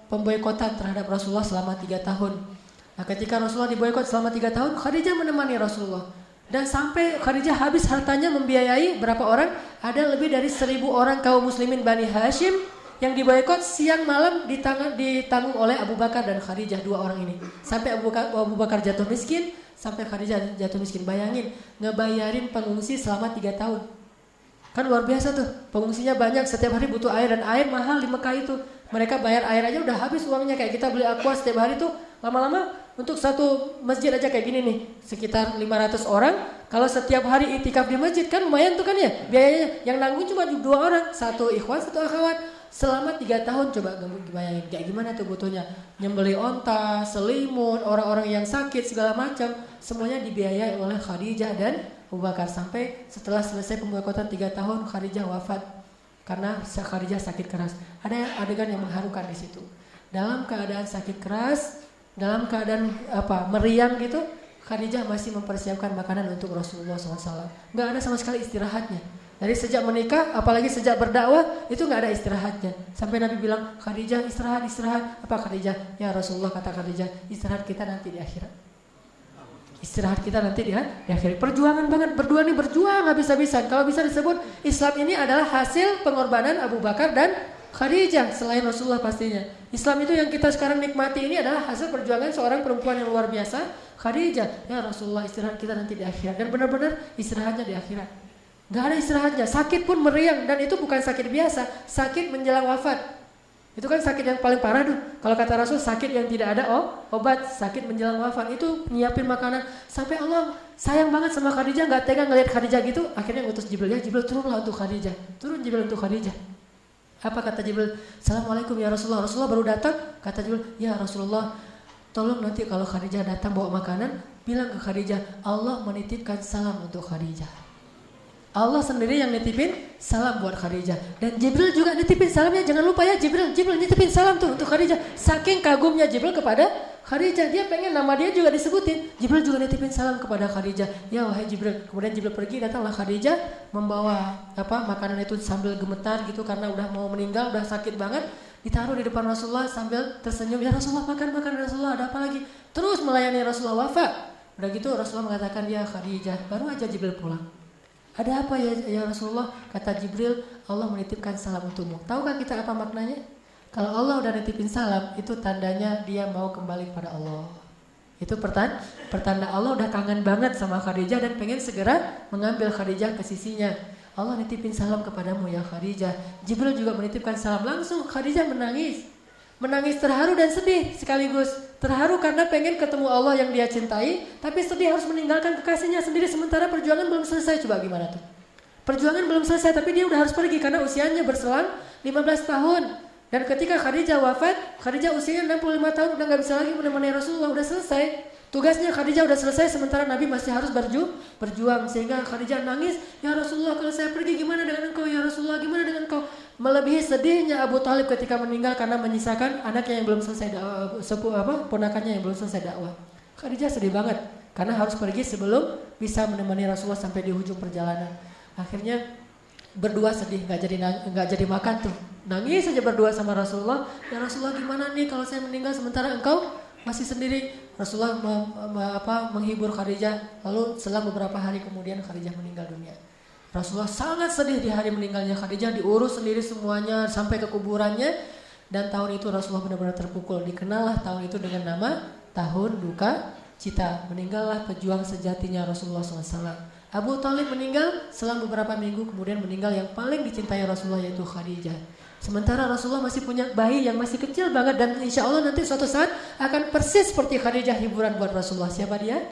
pemboikotan terhadap Rasulullah selama 3 tahun. Nah, ketika Rasulullah diboikot selama 3 tahun, Khadijah menemani Rasulullah. Dan sampai Khadijah habis hartanya membiayai berapa orang? Ada lebih dari 1000 orang kaum muslimin Bani Hashim yang diboikot, siang malam ditanggung oleh Abu Bakar dan Khadijah, 2 orang ini. Sampai Abu Bakar jatuh miskin, sampai Khadijah jatuh miskin. Bayangin, ngebayarin pengungsi selama 3 tahun. Kan luar biasa tuh, pengungsinya banyak, setiap hari butuh air, dan air mahal di Mekah itu. Mereka bayar air aja udah habis uangnya, kayak kita beli aqua setiap hari tuh, lama-lama untuk satu masjid aja kayak gini nih, sekitar 500 orang. Kalau setiap hari itikaf di masjid kan lumayan tuh kan ya, biayanya. Yang nanggung cuma 2 orang, 1 ikhwan, 1 akhwat. Selama 3 tahun coba bayangin kayak gimana tuh butuhnya. Nyembeli onta, selimut, orang-orang yang sakit segala macam, semuanya dibiayai oleh Khadijah dan Abu Bakar. Sampai setelah selesai pemboikotan 3 tahun, Khadijah wafat karena Khadijah sakit keras. Ada adegan yang mengharukan di situ. Dalam keadaan sakit keras, dalam keadaan meriang gitu, Khadijah masih mempersiapkan makanan untuk Rasulullah SAW. Gak ada sama sekali istirahatnya. Dari sejak menikah, apalagi sejak berdakwah, itu nggak ada istirahatnya. Sampai Nabi bilang, Khadijah istirahat. Apa Khadijah? Ya Rasulullah, kata Khadijah, istirahat kita nanti di akhirat. Istirahat kita nanti di akhirat. Perjuangan banget, berdua nih berjuang habis-habisan. Kalau bisa disebut, Islam ini adalah hasil pengorbanan Abu Bakar dan Khadijah, selain Rasulullah pastinya. Islam itu yang kita sekarang nikmati ini adalah hasil perjuangan seorang perempuan yang luar biasa, Khadijah. Ya Rasulullah, istirahat kita nanti di akhirat. Dan benar-benar istirahatnya di akhirat. Gak ada istirahatnya, sakit pun meriang, dan itu bukan sakit biasa, sakit menjelang wafat. Itu kan sakit yang paling parah tuh. Kalau kata Rasul, sakit yang tidak ada obat, sakit menjelang wafat. Itu nyiapin makanan, sampai Allah sayang banget sama Khadijah, gak tega ngeliat Khadijah gitu. Akhirnya ngutus Jibril, ya Jibril turunlah untuk Khadijah. Turun Jibril untuk Khadijah. Apa kata Jibril? Assalamualaikum ya Rasulullah. Rasulullah baru datang, kata Jibril, ya Rasulullah, tolong nanti kalau Khadijah datang bawa makanan, bilang ke Khadijah, Allah menitipkan salam untuk Khadijah. Allah sendiri yang nitipin salam buat Khadijah. Dan Jibril juga nitipin salamnya. Jangan lupa ya, Jibril nitipin salam tuh untuk Khadijah. Saking kagumnya Jibril kepada Khadijah, dia pengen nama dia juga disebutin. Jibril juga nitipin salam kepada Khadijah. Ya wahai Jibril. Kemudian Jibril pergi, datanglah Khadijah membawa makanan itu sambil gemetar gitu karena udah mau meninggal, udah sakit banget. Ditaruh di depan Rasulullah sambil tersenyum. Ya Rasulullah, makan Rasulullah, ada apa lagi? Terus melayani Rasulullah wafat. Udah gitu Rasulullah mengatakan, ya Khadijah, baru aja Jibril pulang. Ada apa ya Rasulullah? Kata Jibril, Allah menitipkan salam untukmu. Tahukah kita apa maknanya? Kalau Allah udah nitipin salam, itu tandanya dia mau kembali kepada Allah. Itu pertanda Allah udah kangen banget sama Khadijah dan pengen segera mengambil Khadijah ke sisinya. Allah nitipin salam kepadamu ya Khadijah. Jibril juga menitipkan salam. Langsung Khadijah menangis. Menangis terharu dan sedih sekaligus. Terharu karena pengen ketemu Allah yang dia cintai, tapi sedih harus meninggalkan kekasihnya sendiri sementara perjuangan belum selesai. Coba gimana tuh? Perjuangan belum selesai tapi dia udah harus pergi karena usianya berselang 15 tahun. Dan ketika Khadijah wafat, Khadijah usianya 65 tahun, udah gak bisa lagi menemani Rasulullah, udah selesai. Tugasnya Khadijah udah selesai sementara Nabi masih harus berjuang. Sehingga Khadijah nangis, ya Rasulullah kalau saya pergi gimana dengan engkau ya Rasulullah, gimana dengan engkau? Melebihi sedihnya Abu Thalib ketika meninggal karena menyisakan anaknya yang belum selesai ponakannya yang belum selesai dakwah. Khadijah sedih banget karena harus pergi sebelum bisa menemani Rasulullah sampai di ujung perjalanan. Akhirnya berdua sedih, nggak jadi makan tuh, nangis saja berdua sama Rasulullah. Ya Rasulullah gimana nih kalau saya meninggal sementara engkau masih sendiri? Rasulullah menghibur Khadijah. Lalu selang beberapa hari kemudian Khadijah meninggal dunia. Rasulullah sangat sedih di hari meninggalnya Khadijah, diurus sendiri semuanya sampai ke kuburannya. Dan tahun itu Rasulullah benar-benar terpukul. Dikenallah tahun itu dengan nama tahun duka cita. Meninggallah pejuang sejatinya Rasulullah SAW. Abu Thalib meninggal selang beberapa minggu kemudian meninggal yang paling dicintai Rasulullah yaitu Khadijah. Sementara Rasulullah masih punya bayi yang masih kecil banget dan insya Allah nanti suatu saat akan persis seperti Khadijah hiburan buat Rasulullah. Siapa dia?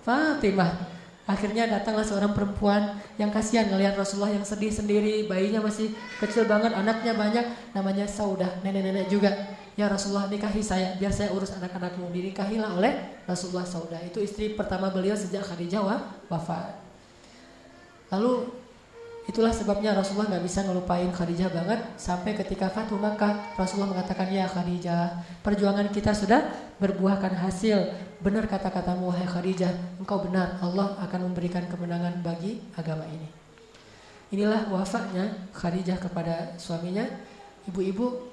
Fatimah. Akhirnya datanglah seorang perempuan yang kasihan ngelihat Rasulullah yang sedih sendiri, bayinya masih kecil banget, anaknya banyak, namanya Saudah, nenek-nenek juga. Ya Rasulullah nikahi saya, biar saya urus anak-anakmu. Dinikahilah oleh Rasulullah Saudah. Itu istri pertama beliau sejak Khadijah wafat. Lalu itulah sebabnya Rasulullah gak bisa ngelupain Khadijah banget. Sampai ketika Fathu Makkah, Rasulullah mengatakan, ya Khadijah, perjuangan kita sudah berbuahkan hasil. Benar kata-katamu wahai Khadijah, engkau benar, Allah akan memberikan kemenangan bagi agama ini. Inilah wafatnya Khadijah kepada suaminya. Ibu-ibu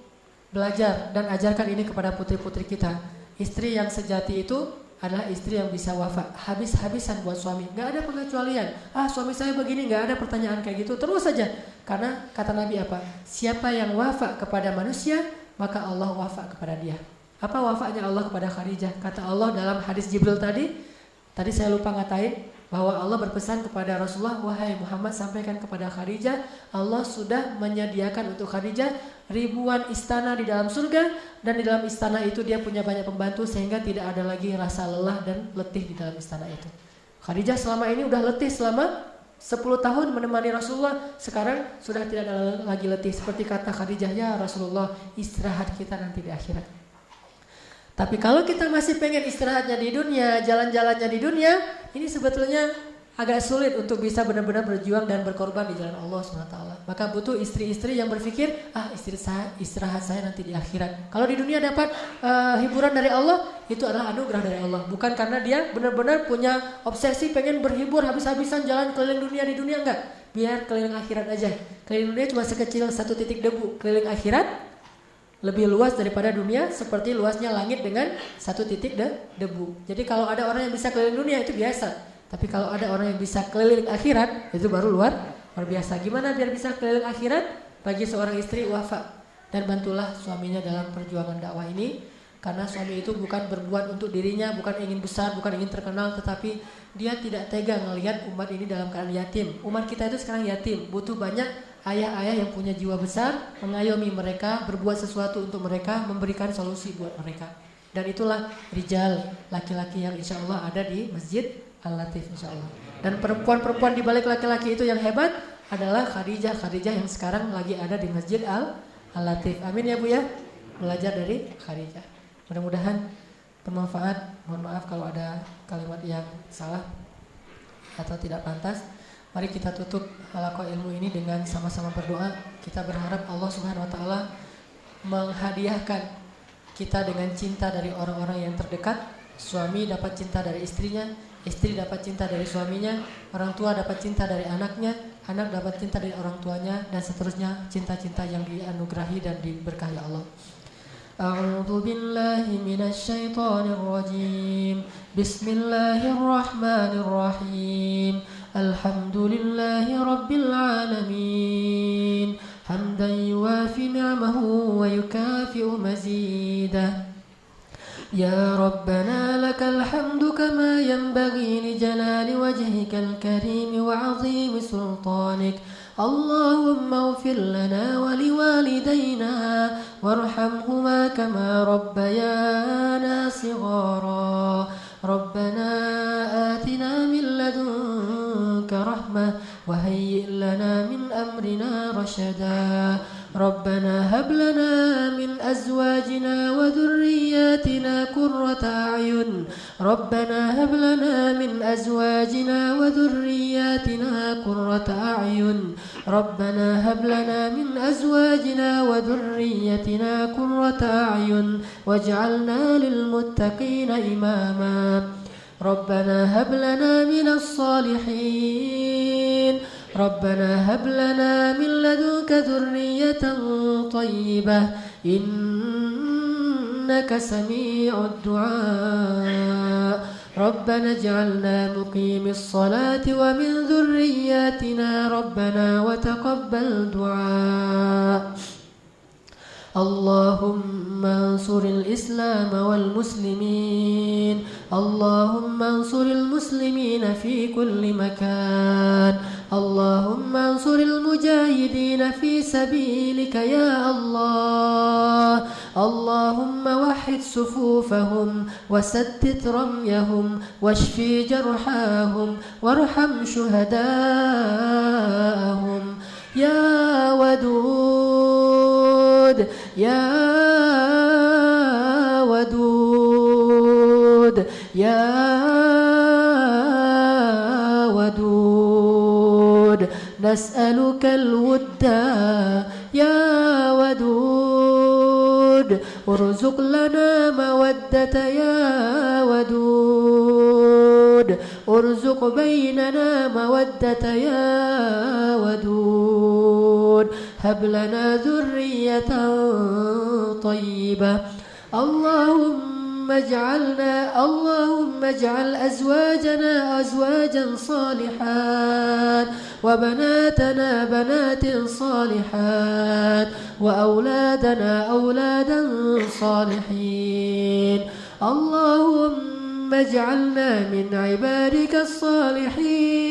belajar dan ajarkan ini kepada putri-putri kita. Istri yang sejati itu adalah istri yang bisa wafat habis-habisan buat suami. Gak ada pengecualian. Suami saya begini, gak ada pertanyaan kayak gitu. Terus saja. Karena kata Nabi apa? Siapa yang wafat kepada manusia, maka Allah wafat kepada dia. Apa wafatnya Allah kepada Khadijah? Kata Allah dalam hadis Jibril tadi saya lupa ngatain, bahwa Allah berpesan kepada Rasulullah, wahai Muhammad sampaikan kepada Khadijah, Allah sudah menyediakan untuk Khadijah ribuan istana di dalam surga, dan di dalam istana itu dia punya banyak pembantu sehingga tidak ada lagi rasa lelah dan letih di dalam istana itu. Khadijah selama ini udah letih selama 10 tahun menemani Rasulullah, sekarang sudah tidak ada lagi letih. Seperti kata Khadijah, ya Rasulullah istirahat kita nanti di akhirat. Tapi kalau kita masih pengen istirahatnya di dunia, jalan-jalannya di dunia, ini sebetulnya agak sulit untuk bisa benar-benar berjuang dan berkorban di jalan Allah SWT. Maka butuh istri-istri yang berpikir, istirahat saya nanti di akhirat. Kalau di dunia dapat hiburan dari Allah, itu adalah anugerah dari Allah. Bukan karena dia benar-benar punya obsesi pengen berhibur habis-habisan jalan keliling dunia di dunia, enggak. biar keliling akhirat aja. Keliling dunia cuma sekecil satu titik debu. Keliling akhirat lebih luas daripada dunia, seperti luasnya langit dengan satu titik debu. Jadi kalau ada orang yang bisa keliling dunia itu biasa. Tapi kalau ada orang yang bisa keliling akhirat, itu baru luar biasa. Gimana biar bisa keliling akhirat? Bagi seorang istri wafa dan bantulah suaminya dalam perjuangan dakwah ini. Karena suami itu bukan berbuat untuk dirinya, bukan ingin besar, bukan ingin terkenal, tetapi dia tidak tega melihat umat ini dalam keadaan yatim. Umat kita itu sekarang yatim, butuh banyak ayah-ayah yang punya jiwa besar, mengayomi mereka, berbuat sesuatu untuk mereka, memberikan solusi buat mereka. Dan itulah rijal, laki-laki yang insya Allah ada di Masjid Al-Latif insya Allah. Dan perempuan-perempuan di balik laki-laki itu yang hebat adalah Khadijah yang sekarang lagi ada di Masjid Al-Latif. Amin ya Bu ya, belajar dari Khadijah. Mudah-mudahan bermanfaat. Mohon maaf kalau ada kalimat yang salah atau tidak pantas. Mari kita tutup halaqah ilmu ini dengan sama-sama berdoa. Kita berharap Allah Subhanahu wa taala menghadiahkan kita dengan cinta dari orang-orang yang terdekat. Suami dapat cinta dari istrinya, istri dapat cinta dari suaminya, orang tua dapat cinta dari anaknya, anak dapat cinta dari orang tuanya, dan seterusnya cinta-cinta yang dianugerahi dan diberkahi Allah. أعوذ بالله من الشيطان الرجيم بسم الله الرحمن الرحيم الحمد لله رب العالمين حمدا يوافي نعمه ويكافئ مزيده يا ربنا لك الحمد كما ينبغي لجلال وجهك الكريم وعظيم سلطانك اللهم اغفر لنا ولوالدينا وارحمهما كما ربيانا صغارا ربنا آتنا من لدنك رحمة وهيئ لنا من أمرنا رشدا ربنا هب لنا من أزواجنا وذرياتنا قرة أعين ربنا هب لنا من أزواجنا وذرياتنا قرة أعين ربنا هب لنا من أزواجنا وذريتنا قرة أعين واجعلنا للمتقين إماما ربنا هب لنا من الصالحين ربنا هب لنا من لدنك ذرية طيبة إنك سميع الدعاء ربنا اجعلنا مقيم الصلاة ومن ذرياتنا ربنا وتقبل دعاء اللهم انصر الإسلام والمسلمين اللهم انصر المسلمين في كل مكان اللهم انصر المجاهدين في سبيلك يا الله اللهم وحد صفوفهم وسدد رميهم واشف جرحاهم وارحم شهداءهم يا ودود يا ودود يا ودود نسألك الود يا ودود ارزق لنا مودة يا ودود ارزق بيننا مودة يا ودود هب لنا ذرية طيبة اللهم اجعل أزواجنا أزواجا صالحات وبناتنا بنات صالحات وأولادنا أولادا صالحين اللهم اجعلنا من عبادك الصالحين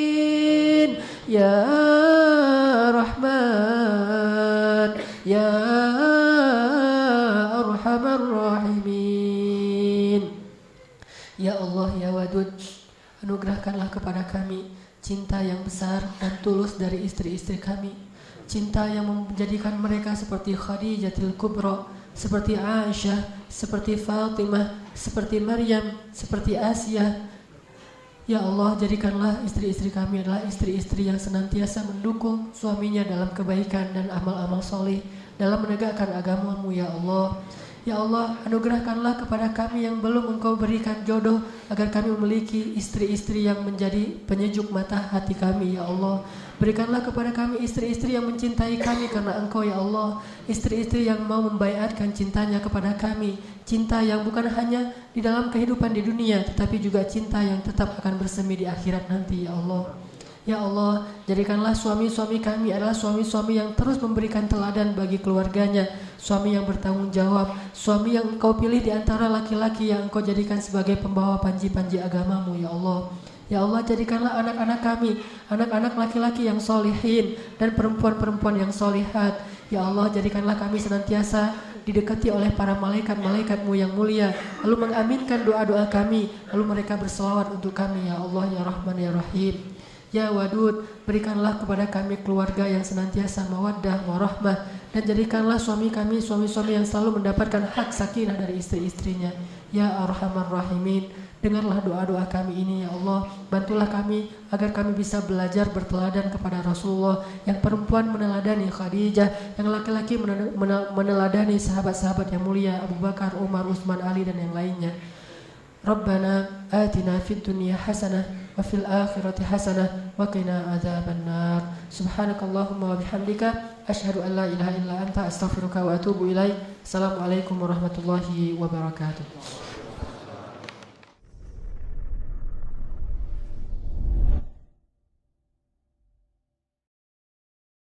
يا رحمن يا أرحم الراحمين Ya Allah ya Wadud, anugerahkanlah kepada kami cinta yang besar dan tulus dari istri-istri kami, cinta yang menjadikan mereka seperti Khadijatul Kubra, seperti Aisyah, seperti Fatimah, seperti Maryam, seperti Asia. Ya Allah, jadikanlah istri-istri kami adalah istri-istri yang senantiasa mendukung suaminya dalam kebaikan dan amal-amal soleh dalam menegakkan agama-Mu ya Allah. Ya Allah, anugerahkanlah kepada kami yang belum Engkau berikan jodoh, agar kami memiliki istri-istri yang menjadi penyejuk mata hati kami, ya Allah. Berikanlah kepada kami istri-istri yang mencintai kami karena Engkau, ya Allah. Istri-istri yang mau membaiatkan cintanya kepada kami, cinta yang bukan hanya di dalam kehidupan di dunia, tetapi juga cinta yang tetap akan bersemi di akhirat nanti, ya Allah. Ya Allah, jadikanlah suami-suami kami adalah suami-suami yang terus memberikan teladan bagi keluarganya, suami yang bertanggung jawab, suami yang Engkau pilih di antara laki-laki yang Engkau jadikan sebagai pembawa panji-panji agamamu, ya Allah. Ya Allah, jadikanlah anak-anak kami, anak-anak laki-laki yang solihin dan perempuan-perempuan yang solihat. Ya Allah, jadikanlah kami senantiasa didekati oleh para malaikat-malaikatmu yang mulia, lalu mengaminkan doa-doa kami, lalu mereka berselawat untuk kami, ya Allah, ya Rahman, ya Rahim. Ya Wadud, berikanlah kepada kami keluarga yang senantiasa mawaddah warahmah, dan jadikanlah suami kami suami-suami yang selalu mendapatkan hak sakinah dari istri-istrinya. Ya Arhamar Rahimin, dengarlah doa-doa kami ini, ya Allah. Bantulah kami agar kami bisa belajar berteladan kepada Rasulullah, yang perempuan meneladani Khadijah, yang laki-laki meneladani sahabat-sahabat yang mulia Abu Bakar, Umar, Utsman, Ali dan yang lainnya. Rabbana atina fid dunya hasanah wa fil akhirati hasanah wa qina adzabannar. Subhanakallahumma wa bihamdika asyhadu an la ilaha illa anta astaghfiruka wa atubu ilaik. Assalamualaikum warahmatullahi wabarakatuh.